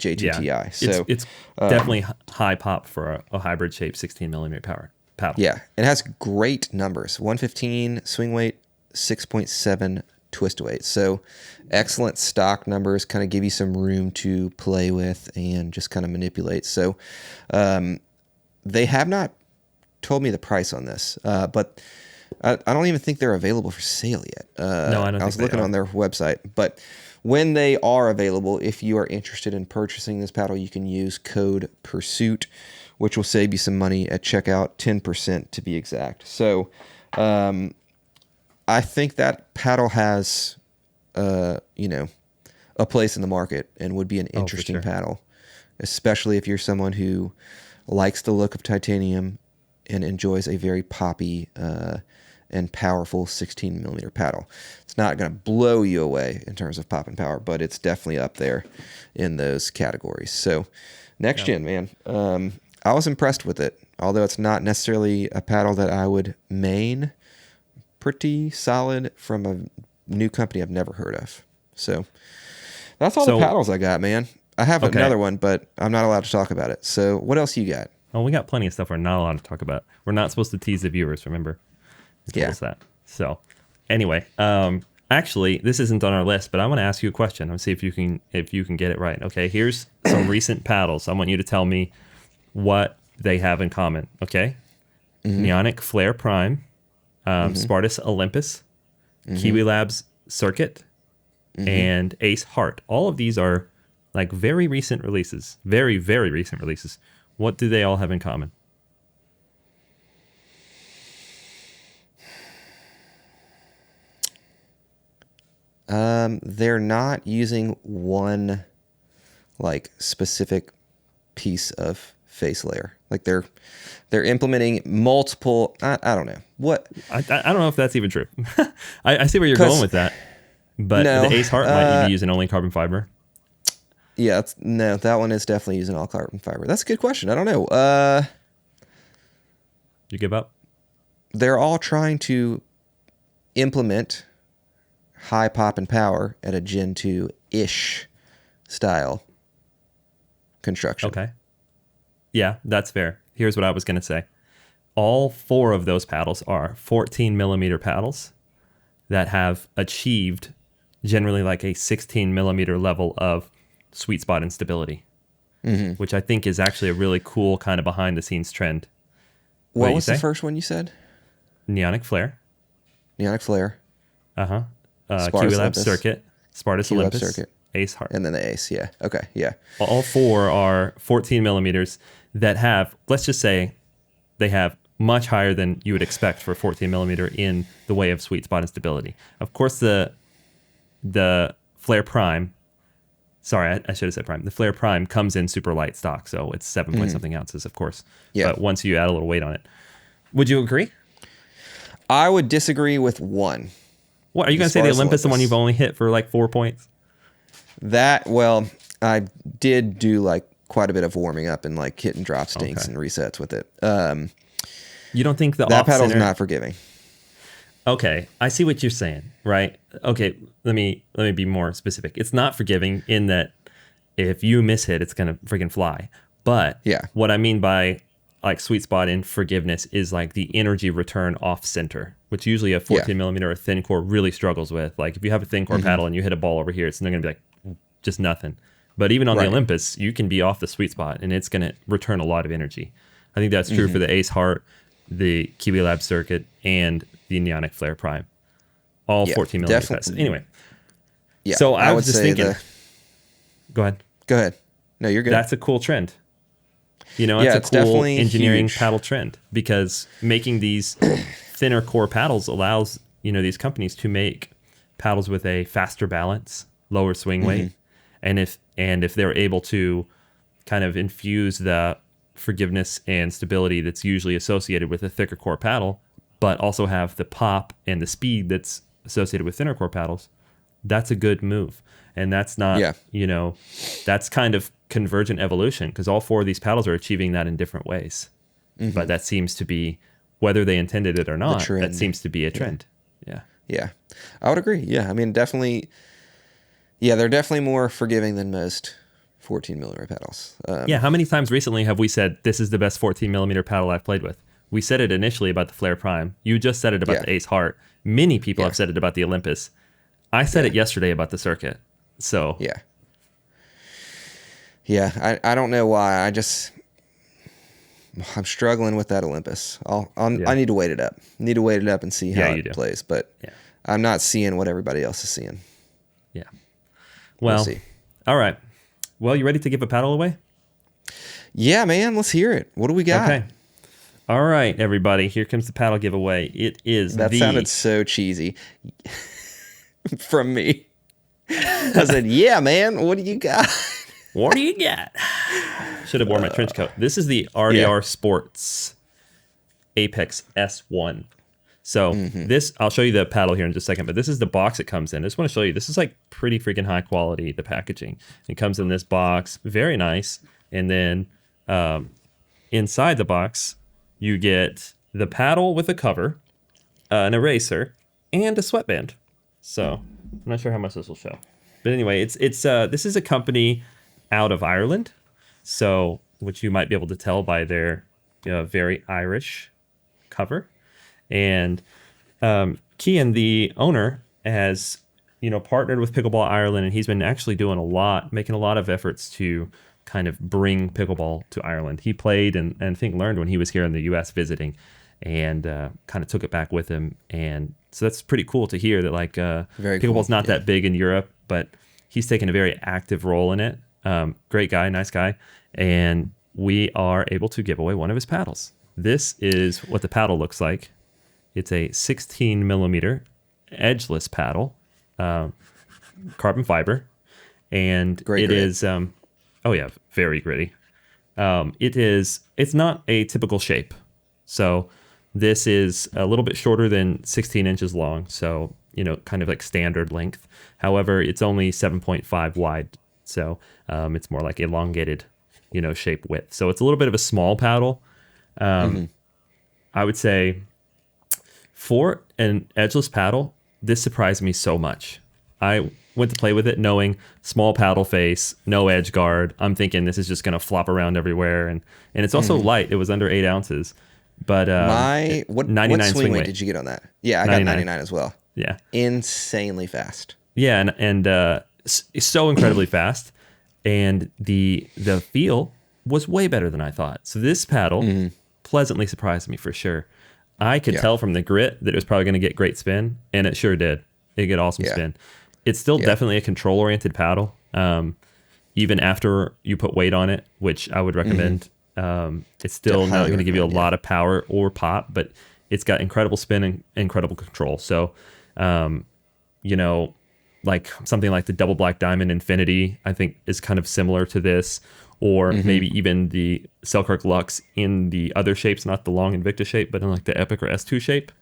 J2 Ti. So
it's definitely high pop for a hybrid shape 16 millimeter power paddle.
Yeah, it has great numbers: 115 swing weight, 6.7 twist weight. So excellent stock numbers, kind of give you some room to play with and just kind of manipulate. So they have not told me the price on this, but I don't even think they're available for sale yet.
No, I don't
I was
think they
looking
are.
on their website, but when they are available, if you are interested in purchasing this paddle, you can use code PURSUIT, which will save you some money at checkout, 10% to be exact. So I think that paddle has, a place in the market and would be an interesting paddle, especially if you're someone who likes the look of titanium and enjoys a very poppy and powerful 16 millimeter paddle. It's not going to blow you away in terms of pop and power, but it's definitely up there in those categories. So next gen, man, I was impressed with it, although it's not necessarily a paddle that I would main. Pretty solid from a new company I've never heard of. So that's all the paddles I got, man. I have another one, but I'm not allowed to talk about it. So what else you got?
Oh, we got plenty of stuff we're not allowed to talk about. We're not supposed to tease the viewers, remember? They told us that. So anyway, actually, this isn't on our list, but I want to ask you a question. I'll see if you can get it right. Okay, here's some recent paddles. I want you to tell me what they have in common. Okay, Neonic Flare Prime, Spartus Olympus, Kiwi Labs Circuit, and Ace Heart. All of these are like very recent releases. Very, very recent releases. What do they all have in common?
They're not using one like specific piece of face layer. Like they're implementing multiple. I don't know what.
I don't know if that's even true. I see where you're
'Cause-
going with that, but
No,
the Ace Heart might be using only carbon fiber.
Yeah, no, that one is definitely using all carbon fiber. That's a good question. I don't know.
You give up?
They're all trying to implement high pop and power at a Gen 2-ish style construction.
Okay. Yeah, that's fair. Here's what I was going to say. All 4 of those paddles are 14 millimeter paddles that have achieved generally like a 16 millimeter level of sweet spot and stability, which I think is actually a really cool kind of behind the scenes trend.
What was the first one you said?
Neonic Flare.
Neonic Flare.
Uh-huh.
Spartus
QLab
Olympus.
Circuit. Spartus
QLab
Olympus.
Circuit.
Ace Heart.
And then the Ace, yeah. Okay, yeah.
All 4 are 14 millimeters that have, let's just say, they have much higher than you would expect for 14 millimeter in the way of sweet spot and stability. Of course, the Flare Prime, sorry, I should have said Prime. The Flare Prime comes in super light stock, so it's 7 point something ounces, of course.
Yeah.
But once you add a little weight on it. Would you agree?
I would disagree with one.
What, are you going to say the Olympus, the one you've only hit for like 4 points?
Well, I did do like quite a bit of warming up and like hit and drop stinks and resets with it.
You don't think that
paddle's not forgiving?
Okay, I see what you're saying, right? Okay, let me be more specific. It's not forgiving in that if you miss hit, it's gonna freaking fly. But
Yeah.
what I mean by like sweet spot and forgiveness is like the energy return off center, which usually a 14 millimeter or thin core really struggles with. Like if you have a thin core paddle and you hit a ball over here, it's not gonna be like just nothing. But even on the Olympus, you can be off the sweet spot and it's gonna return a lot of energy. I think that's true for the Ace Heart, the Kiwi Lab Circuit, and the Neonic Flare Prime. All 14 millimeter pads. Anyway.
Yeah.
So I was just thinking. Go ahead.
Go ahead. No, you're good.
That's a cool trend. You know, it's a cool engineering paddle trend because making these thinner core paddles allows, you know, these companies to make paddles with a faster balance, lower swing weight. And if they're able to kind of infuse the forgiveness and stability that's usually associated with a thicker core paddle, but also have the pop and the speed that's associated with thinner core paddles, that's a good move. And that's not, you know, that's kind of convergent evolution because all 4 of these paddles are achieving that in different ways. But that seems to be, whether they intended it or not, that seems to be a trend.
Yeah. I would agree. Yeah. I mean, definitely. Yeah, they're definitely more forgiving than most 14 millimeter paddles.
How many times recently have we said, this is the best 14 millimeter paddle I've played with? We said it initially about the Flare Prime. You just said it about the Ace Heart. Many people have said it about the Olympus. I said it yesterday about the Circuit. So
I don't know why. I'm struggling with that Olympus. I need to weight it up. Need to weight it up and see how it plays. But I'm not seeing what everybody else is seeing.
Yeah. Well,
We'll see.
All right. Well, you ready to give a paddle away?
Yeah, man. Let's hear it. What do we got?
Okay. All right, everybody. Here comes the paddle giveaway. It is
that sounded so cheesy from me. I said, yeah, man. What do you got?
What do you got? Should have worn my trench coat. This is the RDR Sports Apex S1. So this, I'll show you the paddle here in just a second, but this is the box it comes in. I just want to show you, this is like pretty freaking high quality, the packaging. It comes in this box, very nice. And then inside the box, you get the paddle with a cover, an eraser, and a sweatband. So I'm not sure how much this will show. But anyway, this is a company out of Ireland, so which you might be able to tell by their very Irish cover. And Cian, the owner, has partnered with Pickleball Ireland, and he's been actually making a lot of efforts to kind of bring pickleball to Ireland. He played and I think learned when he was here in the U.S. visiting, and kind of took it back with him. And so that's pretty cool to hear that pickleball's not that big in Europe, but he's taken a very active role in it. Great guy, nice guy, and we are able to give away one of his paddles. This is what the paddle looks like. It's a 16 millimeter edgeless paddle. carbon fiber, and
Great
it
grit.
is oh yeah, very gritty. It's not a typical shape. So this is a little bit shorter than 16 inches long. So, kind of like standard length. However, it's only 7.5 wide. So it's more like elongated, shape width. So it's a little bit of a small paddle. I would say for an edgeless paddle, this surprised me so much. I went to play with it knowing small paddle face, no edge guard. I'm thinking this is just going to flop around everywhere. And it's also light. It was under 8 ounces. But
What
99
swing weight did you get on that? Yeah, I got 99 as well.
Yeah.
Insanely fast.
Yeah, and it's so incredibly fast. And the feel was way better than I thought. So this paddle pleasantly surprised me for sure. I could tell from the grit that it was probably going to get great spin, and it sure did. It get awesome spin. It's still definitely a control-oriented paddle, even after you put weight on it, which I would recommend. It's still not going to give you a lot of power or pop, but it's got incredible spin and incredible control. So, like something like the Double Black Diamond Infinity, I think is kind of similar to this, or maybe even the Selkirk Lux in the other shapes, not the long Invicta shape, but in like the Epic or S2 shape,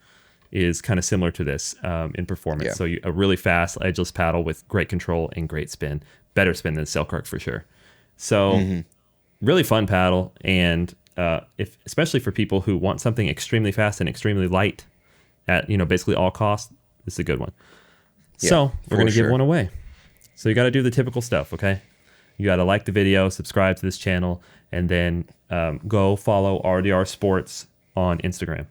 is kind of similar to this in performance.
Yeah.
So a really fast, edgeless paddle with great control and great spin. Better spin than Selkirk for sure. So really fun paddle. And especially for people who want something extremely fast and extremely light at, basically all costs, this is a good one.
Yeah,
so we're going to
sure.
give one away. So you got to do the typical stuff, okay? You got to like the video, subscribe to this channel, and then go follow RDR Sports on Instagram.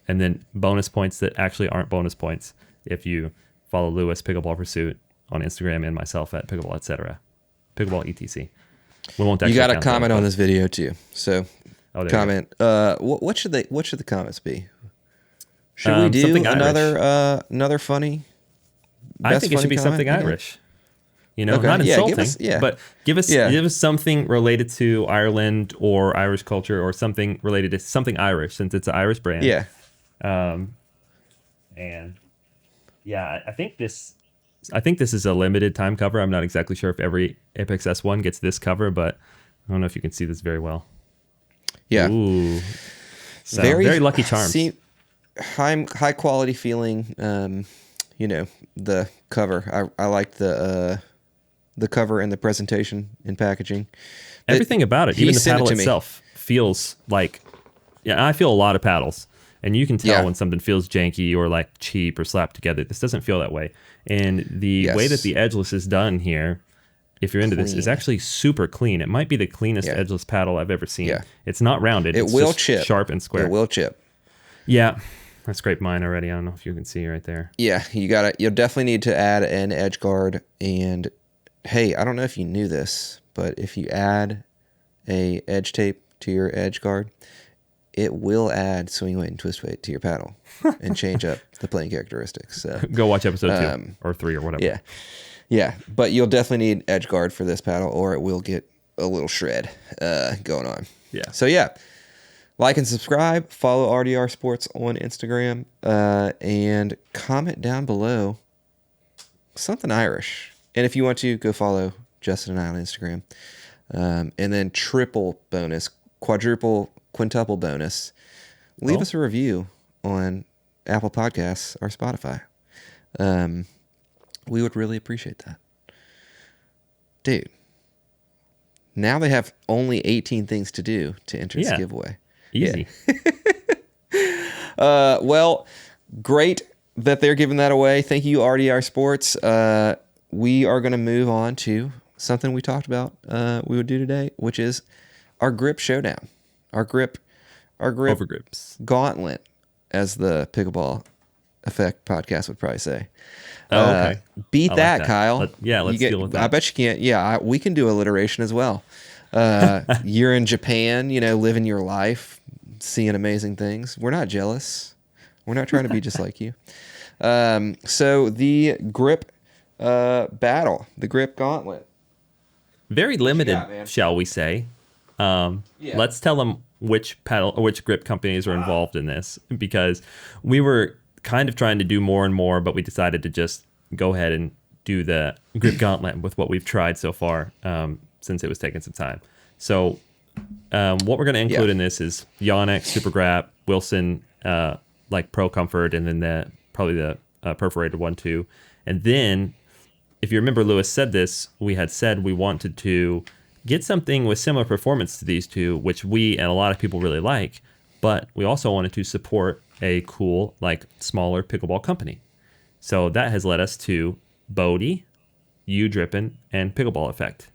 And then bonus points that actually aren't bonus points if you follow Lewis Pickleball Pursuit on Instagram and myself at Pickleball Etc. Pickleball ETC. We won't actually
You got to
count
comment
that,
on
but-
this video too. So
there
comment. What should the comments be? Should we do
something Irish.
another funny?
I think it should
funny
be
comment,
something
you know?
Irish.
Okay.
Not
Yeah,
insulting,
give us- yeah.
but give us
Yeah.
give us something related to Ireland or Irish culture, or something related to something Irish, since it's an Irish brand.
Yeah.
And yeah, I think this is a limited time cover. I'm not exactly sure if every Apex S1 gets this cover, but I don't know if you can see this very well.
Yeah.
Ooh. So, very lucky charms.
See, high quality feeling. The cover. I like the cover and the presentation and packaging.
Everything about it,
he
even the
sent it
paddle
to me.
itself, feels like. Yeah, I feel a lot of paddles, and you can tell
Yeah.
when something feels janky or like cheap or slapped together. This doesn't feel that way, and the way that the edgeless is done here, if you're into this, is
Clean.
actually super clean. It might be the cleanest
Yeah.
edgeless paddle I've ever seen.
Yeah.
It's not rounded.
It
it's
will
just
chip.
sharp and square.
It will chip.
Yeah, I scraped mine already. I don't know if you can see right there.
Yeah, you'll definitely need to add an edge guard. And hey, I don't know if you knew this, but if you add a edge tape to your edge guard, it will add swing weight and twist weight to your paddle and change up the playing characteristics. So
Go watch episode 2 or 3 or whatever.
yeah, but you'll definitely need edge guard for this paddle, or it will get a little shred going on.
Yeah.
So yeah, like and subscribe. Follow RDR Sports on Instagram, and comment down below something Irish. And if you want to, go follow Justin and I on Instagram. And then triple bonus, quintuple bonus. Leave us a review on Apple Podcasts or Spotify. We would really appreciate that. Dude, now they have only 18 things to do to enter this giveaway.
Easy.
Well, great that they're giving that away. Thank you, RDR Sports. We are going to move on to something we talked about we would do today, which is our grip showdown. Our grip
Overgrips.
gauntlet, as the Pickleball Effect podcast would probably say.
Okay.
Beat
I like
that,
that.
Kyle.
Let's deal with that.
I bet you can't. Yeah, we can do alliteration as well. You're in Japan, living your life, seeing amazing things. We're not jealous. We're not trying to be just like you. So the grip battle, the grip gauntlet.
Very limited,
got, man?
shall we say. Let's tell them which paddle or which grip companies are involved in this, because we were kind of trying to do more and more, but we decided to just go ahead and do the grip gauntlet with what we've tried so far, since it was taking some time. So what we're going to include in this is Yonex, Super Grap, Wilson, like Pro Comfort, and then probably the perforated one too. And then, if you remember, Lewis said this, we had said we wanted to get something with similar performance to these two, which we and a lot of people really like, but we also wanted to support a cool, like, smaller pickleball company. So that has led us to Bodie, U-Drippin, and Pickleball Effect.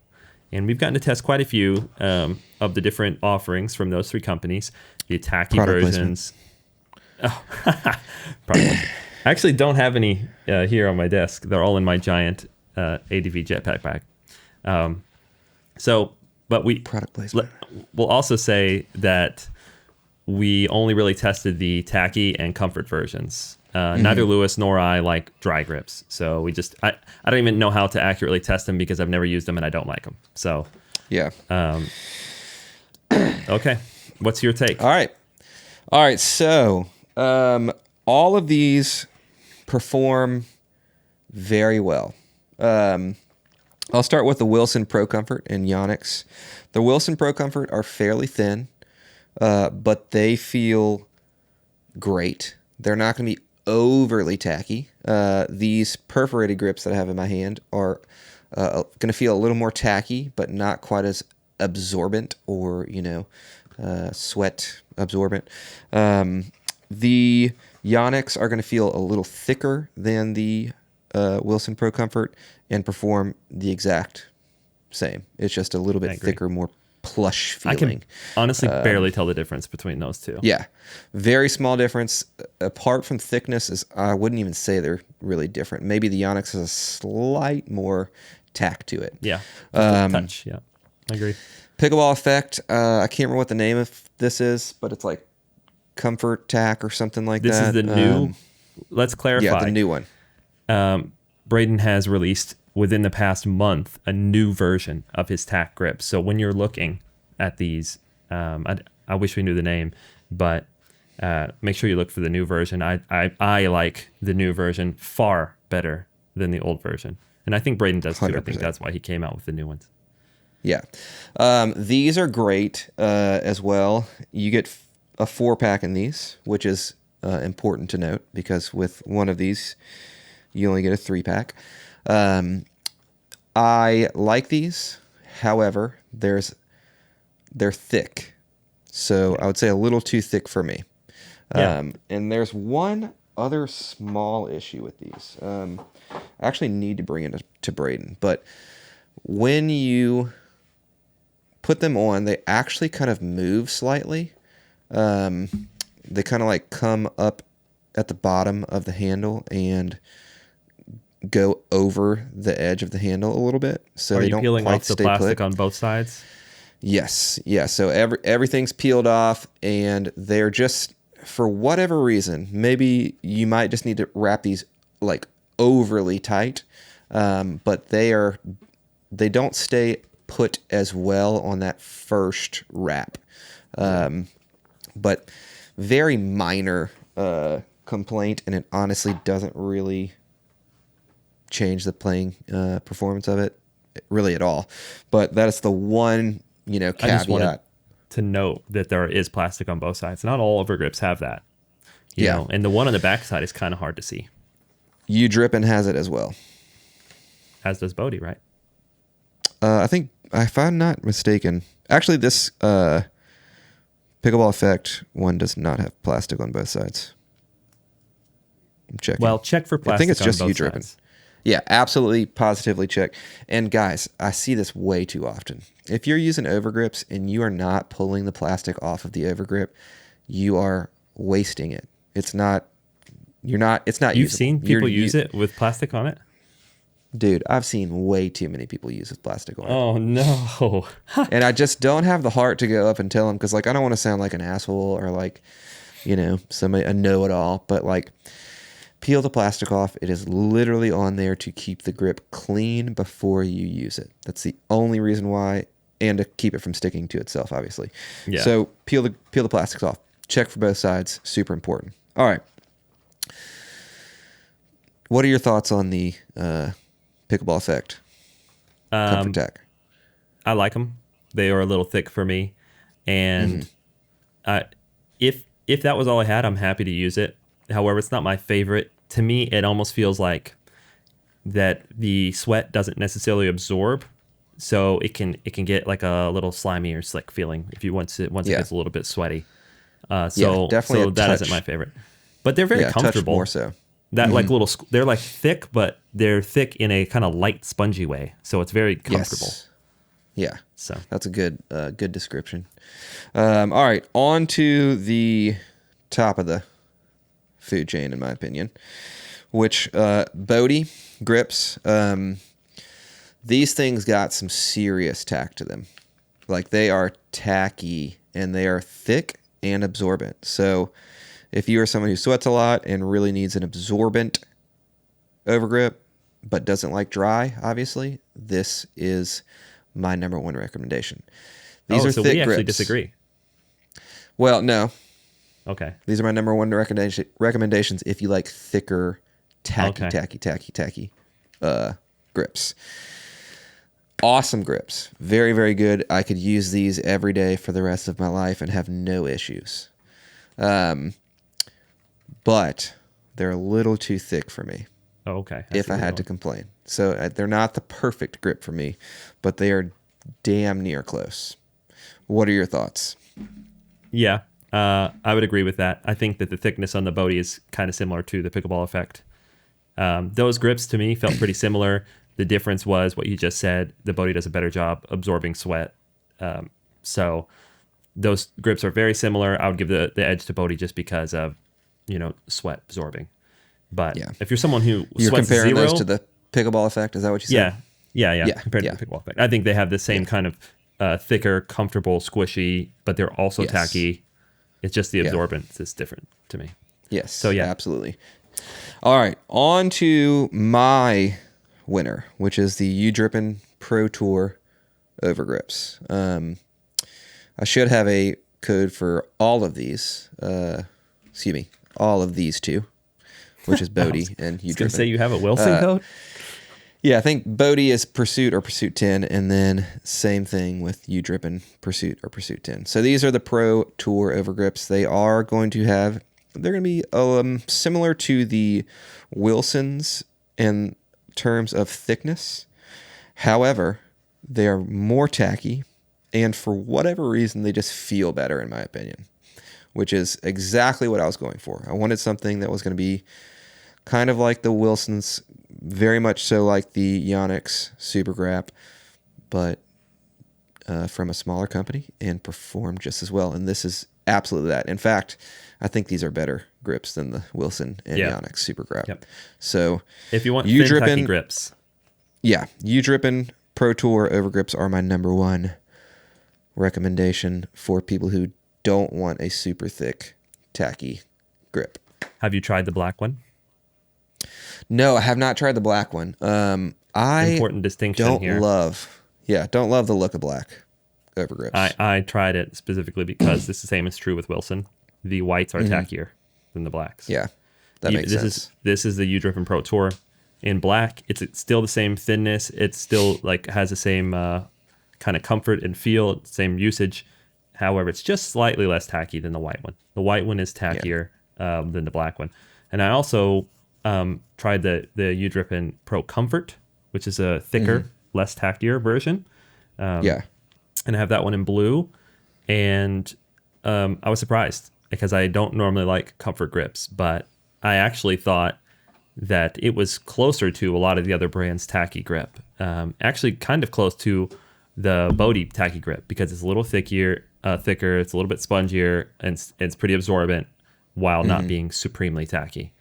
And we've gotten to test quite a few of the different offerings from those three companies. The tacky versions. Oh, product. I actually don't have any here on my desk. They're all in my giant ADV jetpack bag. But
Product placement.
We'll also say that we only really tested the tacky and comfort versions. Neither Lewis nor I like dry grips. So I don't even know how to accurately test them because I've never used them and I don't like them. So,
yeah.
Okay. What's your take?
All right. So, all of these perform very well. I'll start with the Wilson Pro Comfort and Yonex. The Wilson Pro Comfort are fairly thin, but they feel great. They're not going to be overly tacky. These perforated grips that I have in my hand are going to feel a little more tacky, but not quite as absorbent or, sweat absorbent. The Yonex are going to feel a little thicker than the Wilson Pro Comfort and perform the exact same. It's just a little bit thicker, more plush feeling.
I can honestly barely tell the difference between those two.
Yeah, very small difference. Apart from thickness, I wouldn't even say they're really different. Maybe the Yonex has a slight more tack to it.
Yeah, touch. Yeah, I agree.
Pickleball Effect. I can't remember what the name of this is, but it's like Comfort Tack or something like that.
This is the new. Let's clarify.
Yeah, the new one.
Braden has released within the past month a new version of his tack grips. So when you're looking at these, I wish we knew the name, but make sure you look for the new version. I like the new version far better than the old version, and I think Braden does too. 100%. I think that's why he came out with the new ones.
Yeah, these are great as well. You get a 4-pack in these, which is important to note because with one of these, you only get a 3-pack. I like these. However, they're thick. So I would say a little too thick for me. And there's one other small issue with these. I actually need to bring it to Braden. But when you put them on, they actually kind of move slightly. They kind of like come up at the bottom of the handle and go over the edge of the handle a little bit, so they don't
peeling
quite
off the
stay
plastic
put.
on both sides?
Yes, yeah. So everything's peeled off, and they're just, for whatever reason, maybe you might just need to wrap these like overly tight, but they don't stay put as well on that first wrap. But very minor complaint, and it honestly doesn't really change the playing performance of it really at all. But that is the one, caveat.
I just wanted to note that there is plastic on both sides. Not all Overgrips have that. You know, and the one on the back side is kind of hard to see.
U-Drippin has it as well.
As does Bodie, right?
I think, if I'm not mistaken, actually this Pickleball Effect one does not have plastic on both sides. I'm checking.
Well, check for plastic.
I think it's
on
just
both
U-Drippin.
sides.
Yeah, absolutely, positively check. And guys, I see this way too often. If you're using Overgrips and you are not pulling the plastic off of the Overgrip, you are wasting it. It's not usable.
You've seen people use it with plastic on it?
Dude, I've seen way too many people use with plastic on it.
Oh, no.
And I just don't have the heart to go up and tell them, because I don't want to sound like an asshole or somebody, a know-it-all, but peel the plastic off. It is literally on there to keep the grip clean before you use it. That's the only reason why, and to keep it from sticking to itself, obviously. Yeah. So peel the plastics off. Check for both sides. Super important. All right. What are your thoughts on the Pickleball Effect Comfort
Um,
Tack?
I like them. They are a little thick for me, and uh, if that was all I had, I'm happy to use it. However, it's not my favorite. To me, it almost feels like that the sweat doesn't necessarily absorb, so it can get like a little slimy or slick feeling if you once it
Yeah.
gets a little bit sweaty.
Yeah,
So
definitely a
that isn't my
touch.
favorite, but they're very
Yeah, a touch more
comfortable.
so.
That like they're like thick, but they're thick in a kind of light, spongy way. So it's very comfortable.
Yes. Yeah,
So
that's a good description. All right, on to the top of the food chain, in my opinion, which Bodhi grips. These things got some serious tack to them. Like, they are tacky and they are thick and absorbent. So if you are someone who sweats a lot and really needs an absorbent overgrip but doesn't like dry, obviously, this is my number one recommendation. These are
so
thick
we actually
grips.
disagree.
Well, no,
Okay.
these are my number one recommendations if you like thicker, tacky,
Okay.
tacky grips. Awesome grips. Very, very good. I could use these every day for the rest of my life and have no issues. But they're a little too thick for me,
Oh, okay.
if I had to complain. So they're not the perfect grip for me, but they are damn near close. What are your thoughts?
Yeah, I would agree with that. I think that the thickness on the Bodhi is kind of similar to the Pickleball Effect. Those grips to me felt pretty similar. The difference was what you just said. The Bodhi does a better job absorbing sweat. So those grips are very similar. I would give the edge to Bodhi just because of, sweat absorbing. But
Yeah.
if you're someone who
You're
sweats
comparing
zero,
those to the Pickleball Effect? Is that what you said?
yeah,
Yeah,
compared
yeah.
to the Pickleball Effect, I think they have the same kind of thicker, comfortable, squishy, but they're also
Yes.
tacky. It's just the
Yeah.
absorbance that's different to me.
Yes.
So, yeah.
Absolutely. All right. On to my winner, which is the U-Drippin Pro Tour Overgrips. I should have a code for all of these. All of these two, which is Bodhi and
I was going to
U-Drippin.
say you have a Wilson code?
Yeah, I think Bodhi is Pursuit or Pursuit 10, and then same thing with U-Drippin Pursuit or Pursuit 10. So these are the Pro Tour Overgrips. They're going to be similar to the Wilsons in terms of thickness. However, they are more tacky, and for whatever reason, they just feel better, in my opinion, which is exactly what I was going for. I wanted something that was going to be kind of like the Wilsons, very much so like the Yonex Super Grap, but from a smaller company and perform just as well. And this is absolutely that. In fact, I think these are better grips than the Wilson and Yonex Super Grap.
Yep.
So
If you want thin, tacky grips.
Yeah, U-Drippin Pro Tour Overgrips are my number one recommendation for people who don't want a super thick, tacky grip.
Have you tried the black one?
No, I have not tried the black one. I
Important distinction
don't
here.
love the look of black overgrips.
I tried it specifically because this is the same is true with Wilson. The whites are tackier than the blacks.
Yeah, that makes sense.
This is the U-Drippin Pro Tour. In black, it's still the same thinness. It still has the same kind of comfort and feel, same usage. However, it's just slightly less tacky than the white one. The white one is tackier than the black one. And I also tried the U-Drippin Pro Comfort, which is a thicker, less tackier version. And I have that one in blue. And I was surprised because I don't normally like comfort grips, but I actually thought that it was closer to a lot of the other brands' tacky grip. Actually, kind of close to the Bodhi tacky grip because it's a little thicker, it's a little bit spongier, and it's pretty absorbent while not being supremely tacky.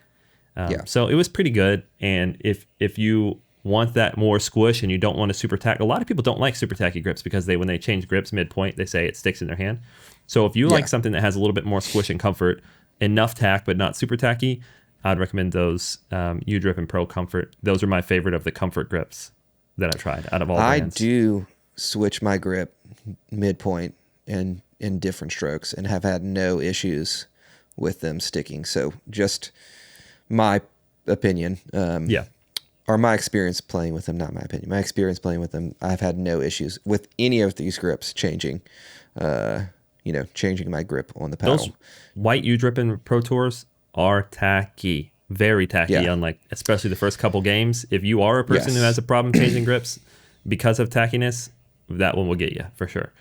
So it was pretty good. And if you want that more squish and you don't want a super tacky, a lot of people don't like super tacky grips because when they change grips midpoint, they say it sticks in their hand. So if you like something that has a little bit more squish and comfort, enough tack but not super tacky, I'd recommend those U-Drippin Pro Comfort. Those are my favorite of the comfort grips that I tried out of all brands.
I do switch my grip midpoint and in different strokes and have had no issues with them sticking. So just my opinion. Are or my experience playing with them, not my opinion, my experience playing with them, I've had no issues with any of these grips changing, changing my grip on the paddle.
Those white U-Drippin Pro Tours are tacky, very tacky.
Yeah.
Unlike especially the first couple games. If you are a person who has a problem changing grips because of tackiness, that one will get you for sure.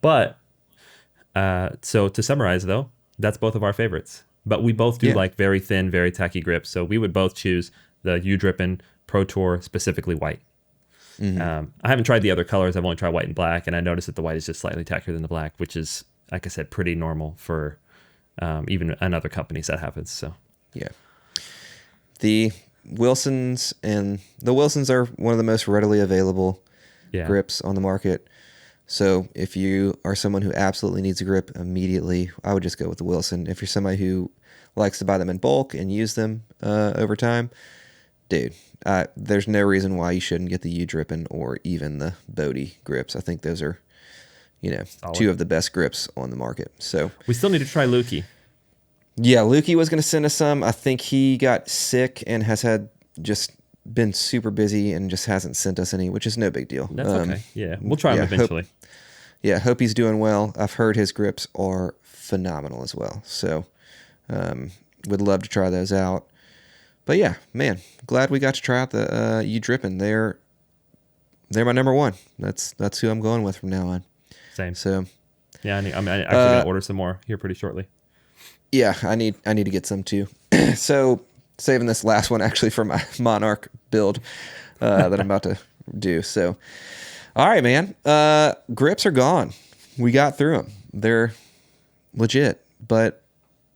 But so to summarize though, that's both of our favorites. But we both do like very thin, very tacky grips. So we would both choose the U-Drippin Pro Tour, specifically white. I haven't tried the other colors. I've only tried white and black, and I noticed that the white is just slightly tackier than the black, which is, like I said, pretty normal for even in other companies that happens. So
yeah, the Wilsons are one of the most readily available grips on the market. So if you are someone who absolutely needs a grip immediately, I would just go with the Wilson. If you're somebody who likes to buy them in bulk and use them over time, dude, there's no reason why you shouldn't get the U-Drippin or even the Bodie grips. I think those are, solid. Two of the best grips on the market. So
we still need to try Lukey.
Yeah, Lukey was going to send us some. I think he got sick and has been super busy and just hasn't sent us any, which is no big deal.
That's okay. Yeah, we'll try him eventually.
Hope he's doing well. I've heard his grips are phenomenal as well. So would love to try those out. But yeah, man, glad we got to try out the U-Drippin. They're my number one. That's who I'm going with from now on.
Same.
So
yeah, I'm actually going to order some more here pretty shortly.
Yeah, I need to get some too. So saving this last one actually for my Monarch build that I'm about to do. So, all right, man. Grips are gone. We got through them. They're legit. But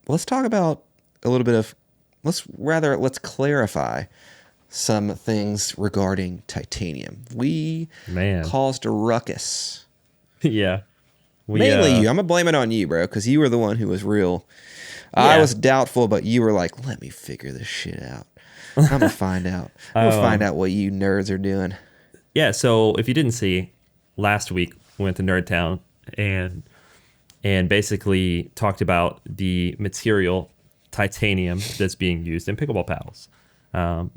let's talk about a little bit of. Let's clarify some things regarding titanium. We caused a ruckus.
Yeah.
Mainly you. I'm gonna blame it on you, bro, because you were the one who was real. Yeah. I was doubtful, but you were like, "Let me figure this shit out. I'm gonna find out. I'm gonna find out what you nerds are doing."
Yeah. So if you didn't see, last week we went to Nerd Town and basically talked about the material titanium that's being used in pickleball paddles,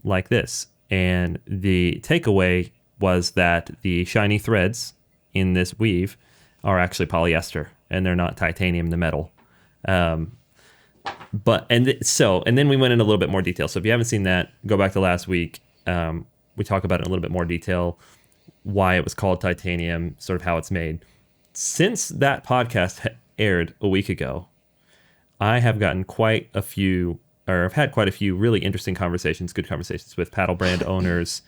like this. And the takeaway was that the shiny threads in this weave are actually polyester, and they're not titanium, the metal. And then we went in a little bit more detail. So if you haven't seen that, go back to last week. We talk about it in a little bit more detail, why it was called titanium, sort of how it's made. Since that podcast aired a week ago, I have gotten I've had quite a few really interesting conversations, good conversations with paddle brand owners,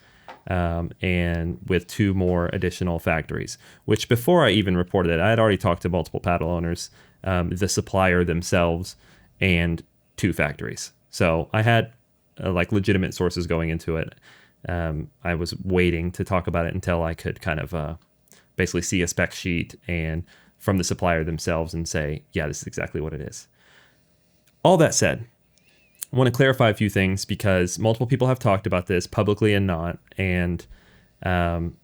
and with 2 more additional factories, which before I even reported it, I had already talked to multiple paddle owners, the supplier themselves, and 2 factories. So I had legitimate sources going into it. I was waiting to talk about it until I could kind of basically see a spec sheet and from the supplier themselves and say, yeah, this is exactly what it is. All that said, I want to clarify a few things because multiple people have talked about this publicly and not, and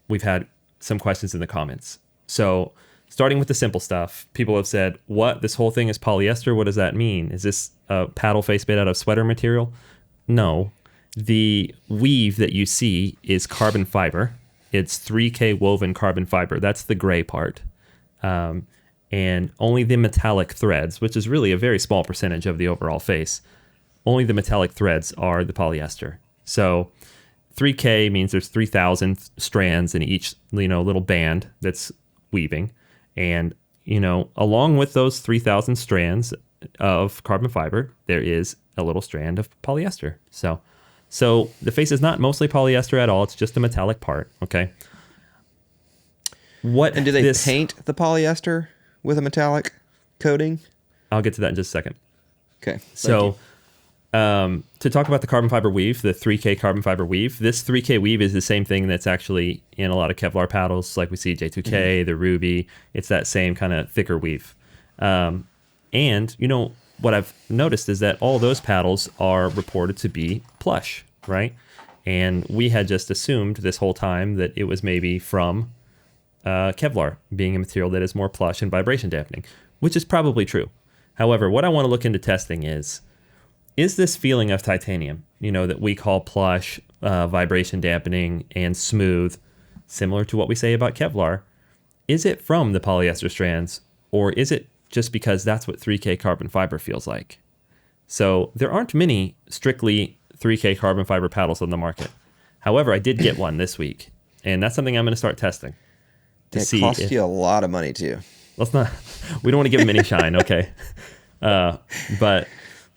we've had some questions in the comments. So starting with the simple stuff, people have said, what, this whole thing is polyester? What does that mean? Is this a paddle face made out of sweater material? No. The weave that you see is carbon fiber. It's 3K woven carbon fiber. That's the gray part. And only the metallic threads, which is really a very small percentage of the overall face, only the metallic threads are the polyester. So 3K means there's 3,000 strands in each, little band that's weaving. And, along with those 3,000 strands of carbon fiber, there is a little strand of polyester. So the face is not mostly polyester at all. It's just a metallic part. Okay.
And do they paint the polyester with a metallic coating?
I'll get to that in just a second.
Okay.
So to talk about the carbon fiber weave, the 3K carbon fiber weave, this 3K weave is the same thing that's actually in a lot of Kevlar paddles, like we see J2K, the Ruby. It's that same kind of thicker weave. And, what I've noticed is that all those paddles are reported to be plush, right? And we had just assumed this whole time that it was maybe from Kevlar being a material that is more plush and vibration dampening, which is probably true. However, what I want to look into testing is this feeling of titanium, that we call plush, vibration dampening, and smooth, similar to what we say about Kevlar. Is it from the polyester strands, or is it just because that's what 3K carbon fiber feels like? So there aren't many strictly 3K carbon fiber paddles on the market. However, I did get one this week, and that's something I'm going to start testing to see.
It costs you a lot of money too.
We don't want to give them any shine, okay? But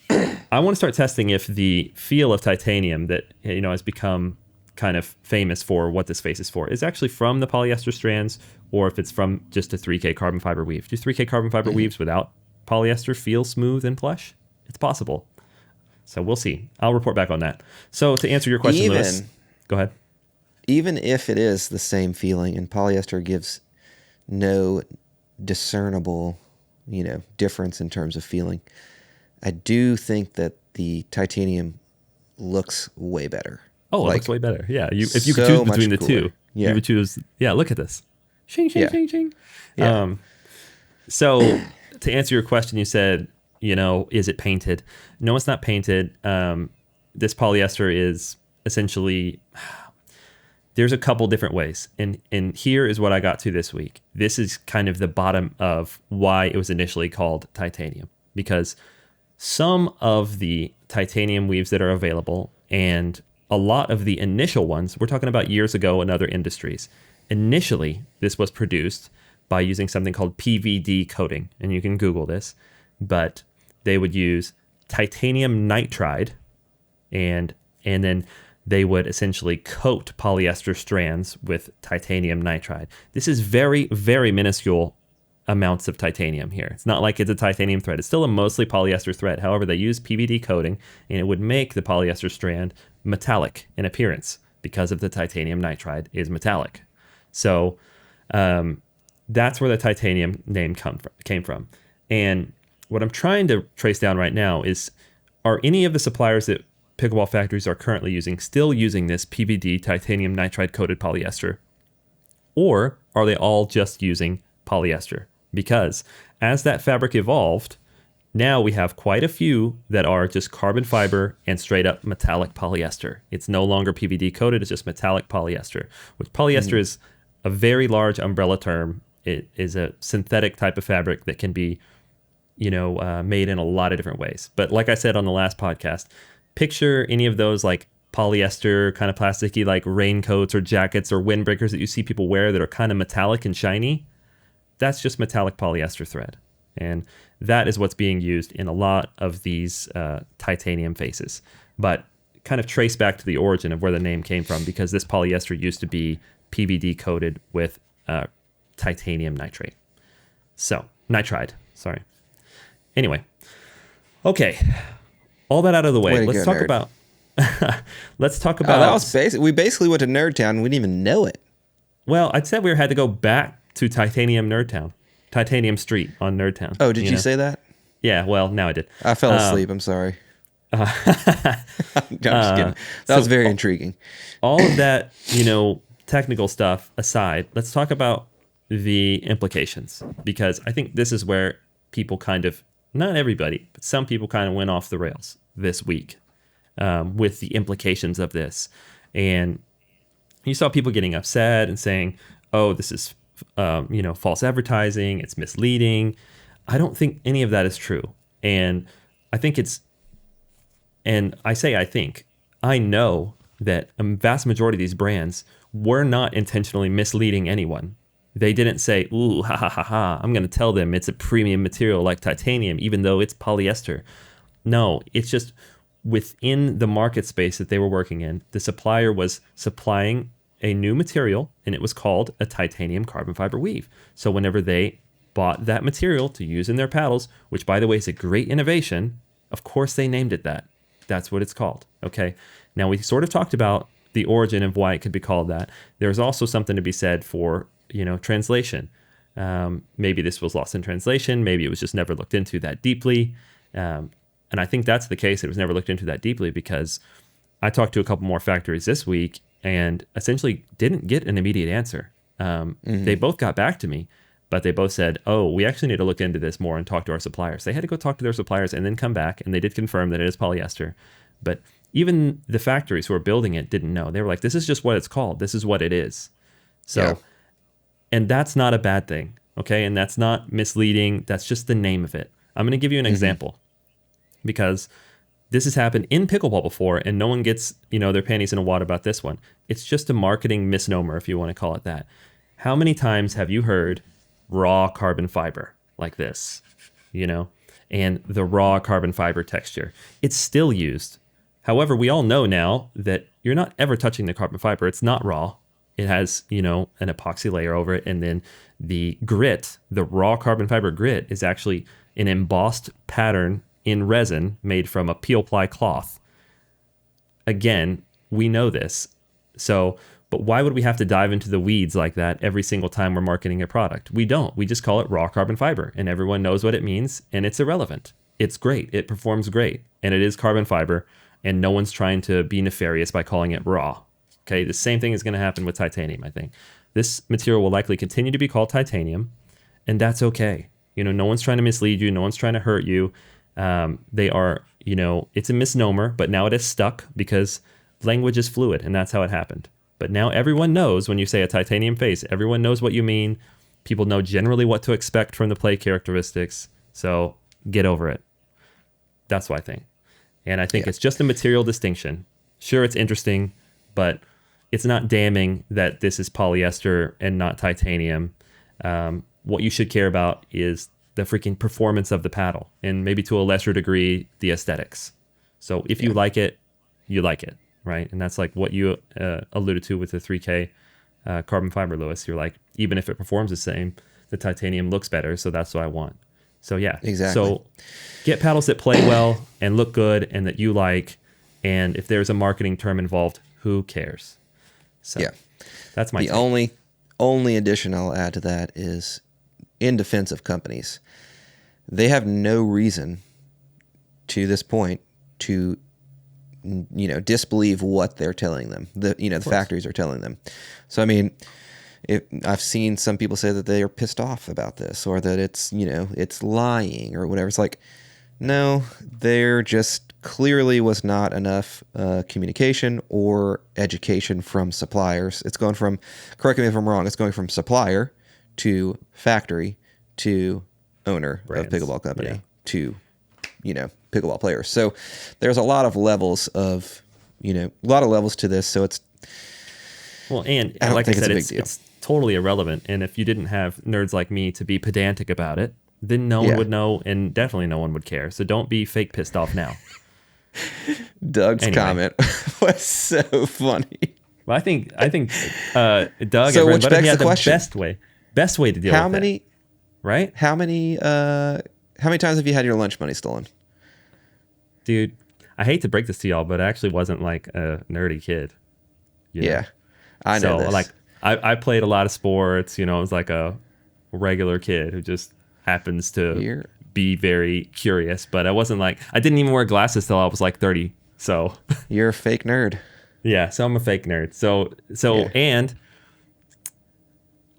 I want to start testing if the feel of titanium that has become kind of famous for what this face is for is actually from the polyester strands, or if it's from just a 3K carbon fiber weave. Do 3K carbon fiber weaves without polyester feel smooth and plush? It's possible. So we'll see. I'll report back on that. So to answer your question, Lewis, go ahead.
Even if it is the same feeling and polyester gives no discernible, difference in terms of feeling, I do think that the titanium looks way better.
Oh, it looks way better. Yeah. If you could choose between the two, you would choose, look at this. Shing, shing, shing, shing. Yeah. So to answer your question, you said, is it painted? No, it's not painted. This polyester is essentially, there's a couple different ways. And here is what I got to this week. This is kind of the bottom of why it was initially called titanium, because some of the titanium weaves that are available, and a lot of the initial ones, we're talking about years ago in other industries. Initially, this was produced by using something called PVD coating, and you can Google this, but they would use titanium nitride, and then they would essentially coat polyester strands with titanium nitride. This is very, very minuscule amounts of titanium here. It's not like it's a titanium thread. It's still a mostly polyester thread. However, they use PVD coating, and it would make the polyester strand metallic in appearance because of the titanium nitride is metallic. So that's where the titanium name came from. And what I'm trying to trace down right now is, are any of the suppliers that pickleball factories are currently using still using this PVD titanium nitride coated polyester? Or are they all just using polyester? Because as that fabric evolved, now we have quite a few that are just carbon fiber and straight up metallic polyester. It's no longer PVD coated, it's just metallic polyester, which polyester is a very large umbrella term. It is a synthetic type of fabric that can be, made in a lot of different ways. But like I said on the last podcast, picture any of those like polyester kind of plasticky like raincoats or jackets or windbreakers that you see people wear that are kind of metallic and shiny. That's just metallic polyester thread. And that is what's being used in a lot of these titanium faces. But kind of trace back to the origin of where the name came from, because this polyester used to be PVD coated with titanium nitrate. So, nitride, sorry. Anyway, okay. All that out of the way. Let's talk about
that was basic. We basically went to Nerd Town and we didn't even know it.
Well, I'd said we had to go back to Titanium Nerd Town. Titanium Street on Nerd Town.
Oh, did you say that?
Yeah, well, now I did.
I fell asleep. I'm sorry. I'm just kidding. That was very intriguing.
All of that, technical stuff aside, let's talk about the implications, because I think this is where people kind of, not everybody, but some people kind of went off the rails this week with the implications of this. And you saw people getting upset and saying, oh, this is, false advertising, it's misleading. I don't think any of that is true. And I think I know that a vast majority of these brands were not intentionally misleading anyone. They didn't say, ooh, ha, ha, ha, ha, I'm going to tell them it's a premium material like titanium, even though it's polyester. No, it's just within the market space that they were working in, the supplier was supplying a new material, and it was called a titanium carbon fiber weave. So whenever they bought that material to use in their paddles, which, by the way, is a great innovation, of course they named it that. That's what it's called, okay? Now, we sort of talked about the origin of why it could be called that. There's also something to be said for translation. Maybe this was lost in translation. Maybe it was just never looked into that deeply. And I think that's the case. It was never looked into that deeply, because I talked to a couple more factories this week and essentially didn't get an immediate answer. They both got back to me, but they both said, oh, we actually need to look into this more and talk to our suppliers. They had to go talk to their suppliers and then come back, and they did confirm that it is polyester. But even the factories who are building it didn't know. They were like, this is just what it's called. This is what it is. So,
Yeah.
and that's not a bad thing. Okay. And that's not misleading. That's just the name of it. I'm going to give you an example because this has happened in pickleball before and no one gets, their panties in a wad about this one. It's just a marketing misnomer, if you want to call it that. How many times have you heard raw carbon fiber like this, and the raw carbon fiber texture? It's still used. However, we all know now that you're not ever touching the carbon fiber. It's not raw. It has, an epoxy layer over it. And then the grit, the raw carbon fiber grit, is actually an embossed pattern in resin made from a peel ply cloth. Again, we know this. So, but why would we have to dive into the weeds like that every single time we're marketing a product? We don't. We just call it raw carbon fiber and everyone knows what it means and it's irrelevant. It's great. It performs great. And it is carbon fiber and no one's trying to be nefarious by calling it raw. Okay, the same thing is going to happen with titanium, I think. This material will likely continue to be called titanium, and that's okay. No one's trying to mislead you. No one's trying to hurt you. They are, it's a misnomer, but now it is stuck because language is fluid, and that's how it happened. But now everyone knows when you say a titanium face, everyone knows what you mean. People know generally what to expect from the play characteristics, so get over it. That's what I think. And I think it's just a material distinction. Sure, it's interesting, but it's not damning that this is polyester and not titanium. What you should care about is the freaking performance of the paddle and maybe to a lesser degree, the aesthetics. So if you like it, you like it, right? And that's like what you alluded to with the 3K carbon fiber, Lewis. You're like, even if it performs the same, the titanium looks better. So that's what I want. So yeah,
exactly.
So get paddles that play well and look good and that you like. And if there's a marketing term involved, who cares? So that's my
take. Only addition I'll add to that is in defense of companies, they have no reason to this point to disbelieve what they're telling them. The factories are telling them. So I mean, I've seen some people say that they are pissed off about this or that it's it's lying or whatever. It's like, no, there just clearly was not enough communication or education from suppliers. It's going from, correct me if I'm wrong, it's going from supplier to factory to owner
brands
of pickleball company to, pickleball players. So there's a lot of levels of, a lot of levels to this. So it's,
well, and like I said, it's totally irrelevant. And if you didn't have nerds like me to be pedantic about it, then no one would know, and definitely no one would care. So don't be fake pissed off now.
Doug's comment was so funny.
Well, I think Doug,
so which begs
had
the question:
best way to deal with it. Right?
How many times have you had your lunch money stolen?
Dude, I hate to break this to y'all, but I actually wasn't like a nerdy kid.
I know. So this.
Like I played a lot of sports. I was like a regular kid who just happens to be very curious, but I didn't even wear glasses till I was like 30. So
you're a fake nerd.
Yeah, so I'm a fake nerd. So and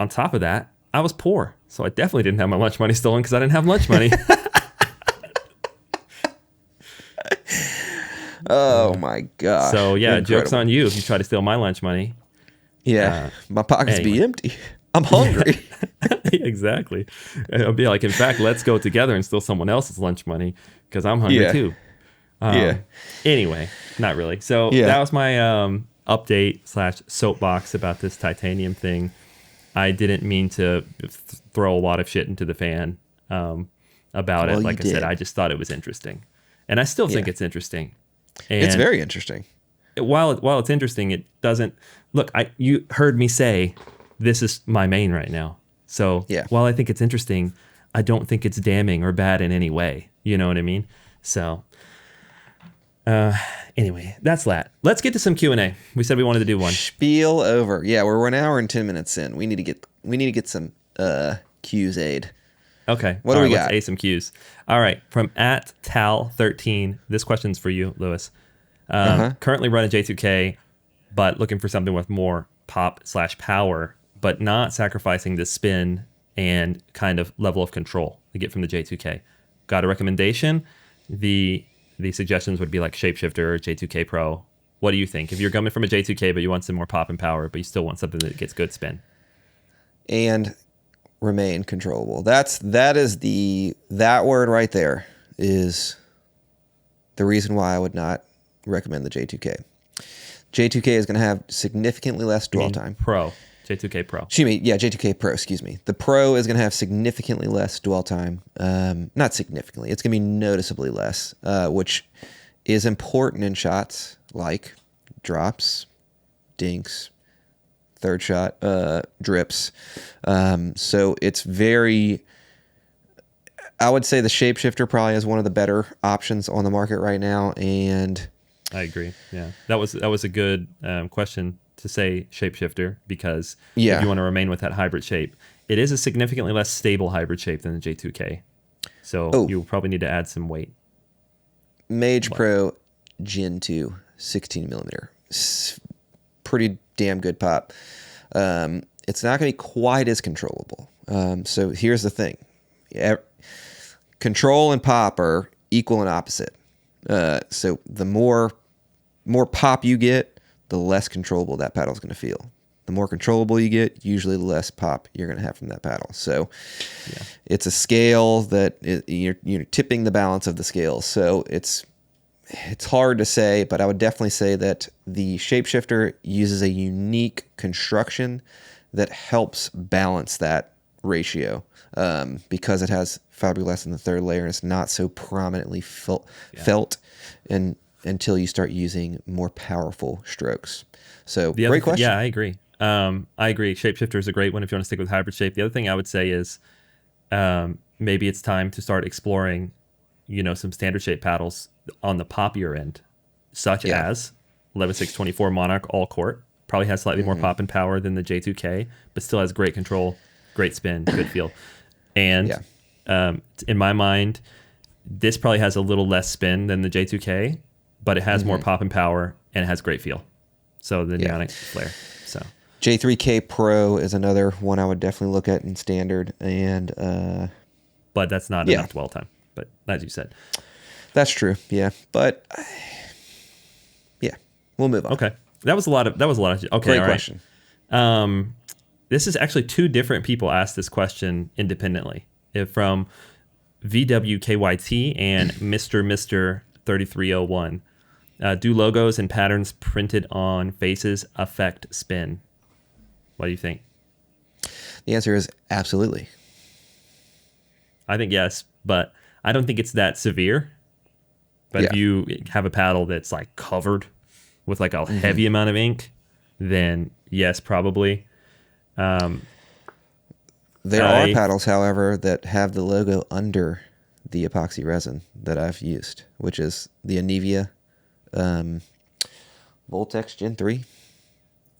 on top of that, I was poor. So I definitely didn't have my lunch money stolen because I didn't have lunch money.
Oh my god.
So yeah, incredible. Joke's on you if you try to steal my lunch money.
Yeah, my pockets be empty. I'm hungry.
Exactly. I'll be like, in fact, let's go together and steal someone else's lunch money because I'm hungry too. Anyway, not really. So that was my update / soapbox about this titanium thing. I didn't mean to throw a lot of shit into the fan about it. Like I said, I just thought it was interesting. And I still think it's interesting. And
it's very interesting.
While it's interesting, it doesn't... Look, you heard me say this is my main right now. So while I think it's interesting, I don't think it's damning or bad in any way. You know what I mean? So anyway, that's that. Let's get to some Q&A. We said we wanted to do one.
Spiel over. Yeah, we're 1 hour and 10 minutes in. We need to get some Q's aid.
Okay.
What do we got?
Let's A some Q's. All right. From @Tal13. This question's for you, Lewis. Currently running J2K, but looking for something with more pop / power, but not sacrificing the spin and kind of level of control you get from the J2K. Got a recommendation? The the suggestions would be like Shapeshifter or J2K Pro. What do you think? If you're coming from a J2K, but you want some more pop and power, but you still want something that gets good spin.
And remain controllable. That word right there is the reason why I would not recommend the J2K. J2K is going to have significantly less dwell time.
Pro. J2K Pro.
Excuse me. Yeah, J2K Pro, excuse me. The Pro is going to have significantly less dwell time. Not significantly. It's going to be noticeably less, which is important in shots like drops, dinks, third shot, drips. So it's very... I would say the Shapeshifter probably is one of the better options on the market right now, and...
I agree. Yeah, that was a good question to say Shapeshifter, because if you want to remain with that hybrid shape, it is a significantly less stable hybrid shape than the J2K. So you'll probably need to add some weight.
Mage Pro Gen 2 16 millimeter, pretty damn good pop. It's not going to be quite as controllable. So here's the thing: control and pop are equal and opposite. So the more pop you get, the less controllable that paddle is going to feel. The more controllable you get, usually the less pop you're going to have from that paddle. So it's a scale that you're tipping the balance of the scales. So it's hard to say, but I would definitely say that the Shapeshifter uses a unique construction that helps balance that ratio, because it has fiberglass in the third layer and it's not so prominently felt and until you start using more powerful strokes. So great question.
Yeah, I agree. I agree. Shapeshifter is a great one if you want to stick with hybrid shape. The other thing I would say is maybe it's time to start exploring, some standard shape paddles on the poppier end, such as 11624 Monarch All Court. Probably has slightly more pop and power than the J2K, but still has great control, great spin, good feel. And in my mind, this probably has a little less spin than the J2K, but it has more pop and power and it has great feel. So the Neonic Flare. So
J3K Pro is another one I would definitely look at in standard, and
but that's not enough dwell time. But as you said,
that's true. Yeah, but we'll move on.
Okay, that was a lot of. Okay,
great question.
This is actually two different people asked this question independently. From VWKYT and Mr. 3301. Do logos and patterns printed on faces affect spin? What do you think?
The answer is absolutely.
I think yes, but I don't think it's that severe. But if you have a paddle that's like covered with like a heavy amount of ink, then yes, probably.
There are paddles, however, that have the logo under the epoxy resin that I've used, which is the Anivia Voltex Gen 3.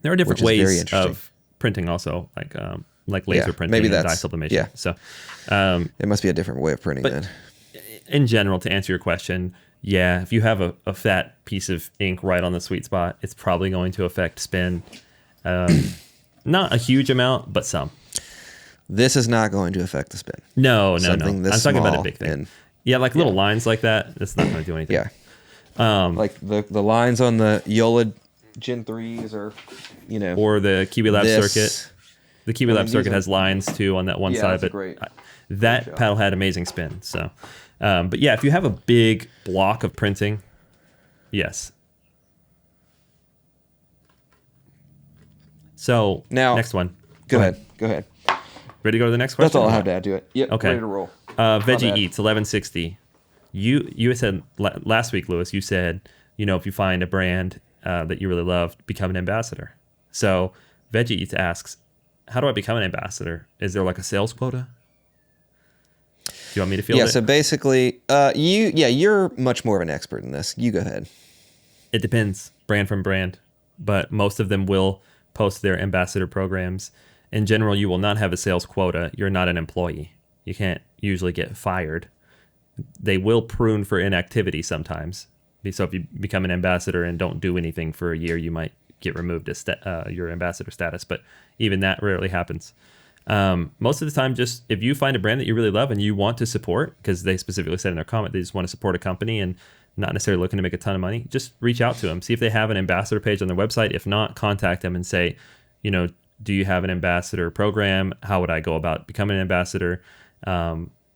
There are different ways of printing also, like laser printing and dye sublimation.
Yeah.
So
it must be a different way of printing then.
In general, to answer your question, if you have a fat piece of ink right on the sweet spot, it's probably going to affect spin. Not a huge amount, but some.
This is not going to affect the spin.
No. I'm talking about a big thing. Like little lines like that. That's not going to do anything.
Yeah. Like the lines on the Yola Gen 3s or,
or the Kiwi Lab circuit. The Kiwi Lab circuit has lines too on that one side, but
great.
That paddle had amazing spin. So, but if you have a big block of printing, yes. So
now,
next one.
Go ahead.
Ready to go to the next question?
That's all I have to add to it. Yep.
Okay.
Ready to roll.
Veggie Eats 1160. You said last week, Lewis. You said if you find a brand that you really love, become an ambassador. So Veggie Eats asks, how do I become an ambassador? Is there like a sales quota? Do you want me to field it?
Yeah. So basically, you're much more of an expert in this. You go ahead.
It depends, brand from brand, but most of them will post their ambassador programs. In general, you will not have a sales quota. You're not an employee. You can't usually get fired. They will prune for inactivity sometimes. So if you become an ambassador and don't do anything for a year, you might get removed as your ambassador status. But even that rarely happens. Most of the time, just if you find a brand that you really love and you want to support, because they specifically said in their comment they just want to support a company and not necessarily looking to make a ton of money, just reach out to them. See if they have an ambassador page on their website. If not, contact them and say, do you have an ambassador program? How would I go about becoming an ambassador?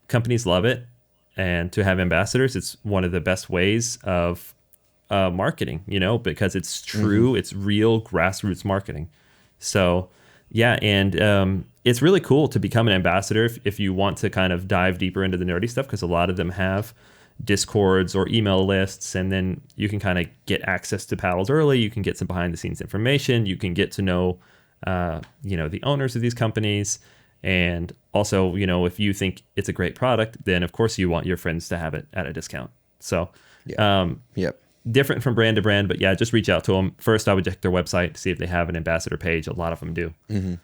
Companies love it. And to have ambassadors, it's one of the best ways of marketing, because it's true, it's real grassroots marketing. So, yeah, and it's really cool to become an ambassador if you want to kind of dive deeper into the nerdy stuff, because a lot of them have Discords or email lists, and then you can kind of get access to paddles early. You can get some behind the scenes information. You can get to know, the owners of these companies. And also, if you think it's a great product, then of course you want your friends to have it at a discount. So, different from brand to brand, but yeah, just reach out to them. First, I would check their website to see if they have an ambassador page. A lot of them do. Mm-hmm.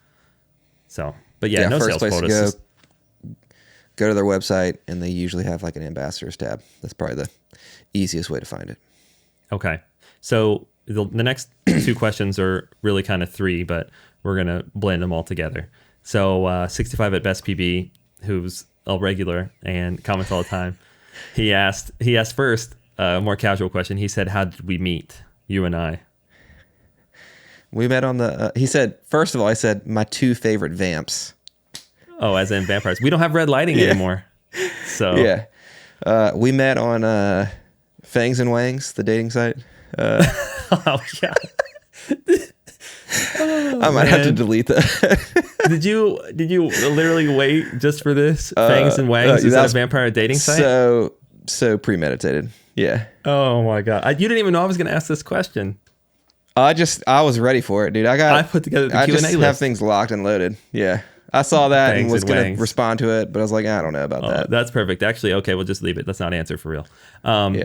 So, but yeah, no sales quotas.
Go to their website, and they usually have like an ambassadors tab. That's probably the easiest way to find it.
Okay. So the next two questions are really kind of three, but we're going to blend them all together. So 65 at Best PB, who's a regular and comments all the time, he asked first a more casual question. He said, "How did we meet, you and I?"
We met on the. He said, first of all, I said my two favorite vamps.
Oh, as in vampires. We don't have red lighting anymore. So
yeah, we met on Fangs and Wangs, the dating site.
Oh yeah.
I might have to delete that.
Did you literally wait just for this? Fangs and Wangs? Is that a vampire dating site?
So premeditated. Yeah.
Oh my God. You didn't even know I was going to ask this question.
I was ready for it, dude. I put together the Q&A list. I just have things locked and loaded. Yeah. I saw that and was going to respond to it, but I was like, I don't know about that.
That's perfect. Actually, okay, we'll just leave it. Let's not answer for real.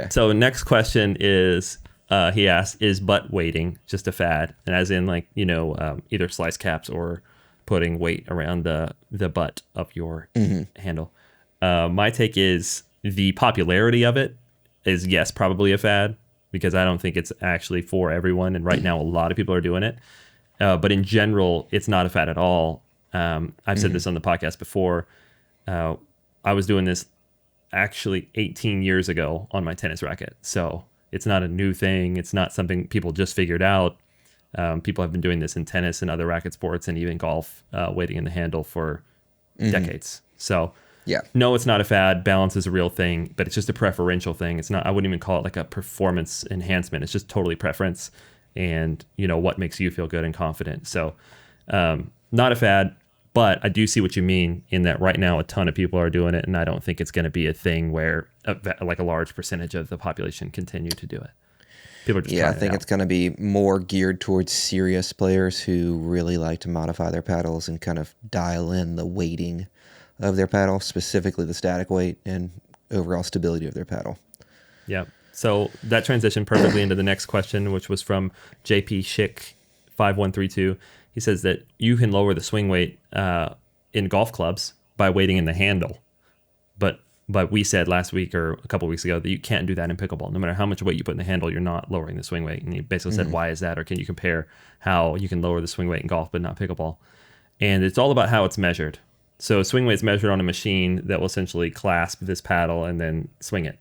So next question is, he asked, is butt weighting just a fad? And as in either slice caps or putting weight around the butt of your handle. My take is the popularity of it is, yes, probably a fad, because I don't think it's actually for everyone. And right now, a lot of people are doing it. But in general, it's not a fad at all. I've said this on the podcast before. I was doing this actually 18 years ago on my tennis racket. So it's not a new thing. It's not something people just figured out. People have been doing this in tennis and other racket sports and even golf, weighting in the handle for decades. So no, it's not a fad. Balance is a real thing, but it's just a preferential thing. It's not, I wouldn't even call it like a performance enhancement. It's just totally preference and what makes you feel good and confident. So not a fad. But I do see what you mean in that right now a ton of people are doing it, and I don't think it's going to be a thing where a large percentage of the population continue to do it. People are just
I think it's going to be more geared towards serious players who really like to modify their paddles and kind of dial in the weighting of their paddle, specifically the static weight and overall stability of their paddle.
Yeah. So that transitioned perfectly into the next question, which was from JP Schick 5132. He says that you can lower the swing weight in golf clubs by weighting in the handle. But we said last week or a couple of weeks ago that you can't do that in pickleball. No matter how much weight you put in the handle, you're not lowering the swing weight. And he basically said, why is that? Or can you compare how you can lower the swing weight in golf but not pickleball? And it's all about how it's measured. So swing weight is measured on a machine that will essentially clasp this paddle and then swing it.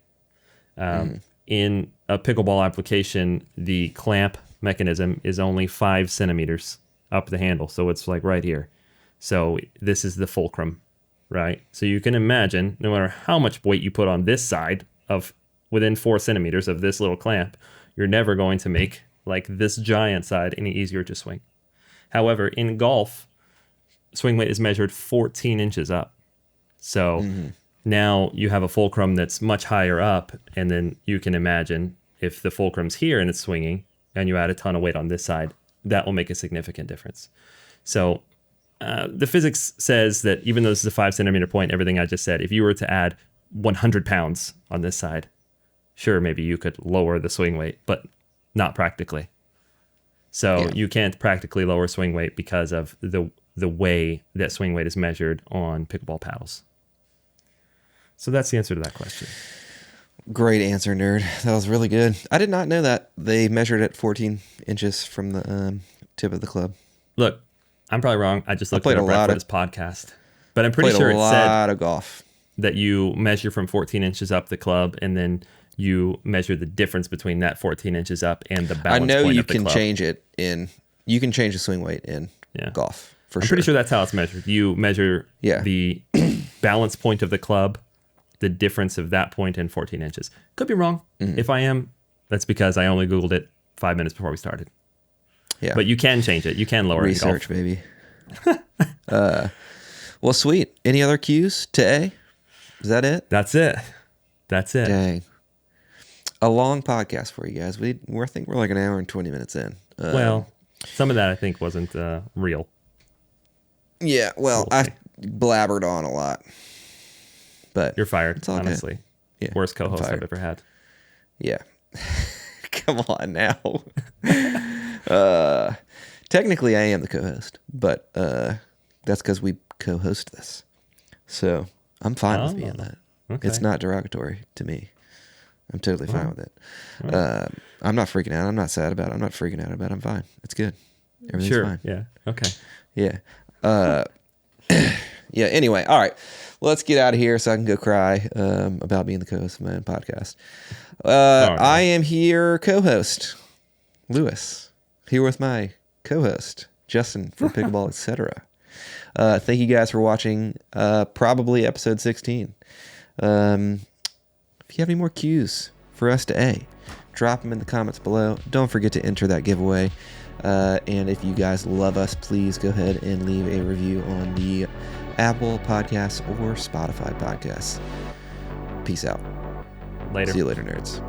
In a pickleball application, the clamp mechanism is only 5 centimeters up the handle. So it's like right here. So this is the fulcrum, right? So you can imagine no matter how much weight you put on this side of within 4 centimeters of this little clamp, you're never going to make like this giant side any easier to swing. However, in golf, swing weight is measured 14 inches up. So now you have a fulcrum that's much higher up. And then you can imagine if the fulcrum's here and it's swinging and you add a ton of weight on this side, that will make a significant difference. So the physics says that even though this is a 5 centimeter point, everything I just said, if you were to add 100 pounds on this side, sure, maybe you could lower the swing weight, but not practically. So you can't practically lower swing weight because of the way that swing weight is measured on pickleball paddles. So that's the answer to that question.
Great answer, nerd. That was really good. I did not know that they measured at 14 inches from the tip of the club.
Look, I'm probably wrong. I just looked at it right for this podcast. But I'm pretty sure it said
a lot of golf
that you measure from 14 inches up the club and then you measure the difference between that 14 inches up and the
I
balance
know
point
you
of the
can
club.
change it you can change the swing weight in golf for
I'm
sure.
pretty sure that's how it's measured. You measure
Yeah.
the balance point of the club, the difference of that point and 14 inches. Could be wrong. If I am, that's because I only Googled it 5 minutes before we started.
Yeah.
But you can change it. You can lower
Research,
it in
baby. Well, sweet. Any other cues today? Is that it?
That's it. That's it.
Dang. A long podcast for you guys. I think we're like an hour and 20 minutes in.
Well, some of that I think wasn't real.
Yeah, well,
We'll
I
see.
blabbered on a lot. But
You're fired,
it's all good.
honestly.
Yeah,
Worst
I'm
co-host I've
fired.
ever had.
Yeah. Come on now. Technically, I am the co-host, but that's because we co-host this. So I'm fine with being that.
Okay.
It's not derogatory to me. I'm totally fine with it. I'm not freaking out. I'm not sad about it. I'm not freaking out about it. I'm fine. It's good. Everything's
Sure.
fine.
Yeah. Okay.
Yeah. Yeah. Anyway, all right. Let's get out of here so I can go cry about being the co-host of my own podcast.
no.
I am here, co-host Lewis, here with my co-host Justin from Pickleball, etc. Thank you guys for watching. Probably episode 16. If you have any more cues for us to drop them in the comments below. Don't forget to enter that giveaway. And if you guys love us, please go ahead and leave a review on the Apple Podcasts or Spotify Podcasts. Peace out.
Later.
See you later, nerds.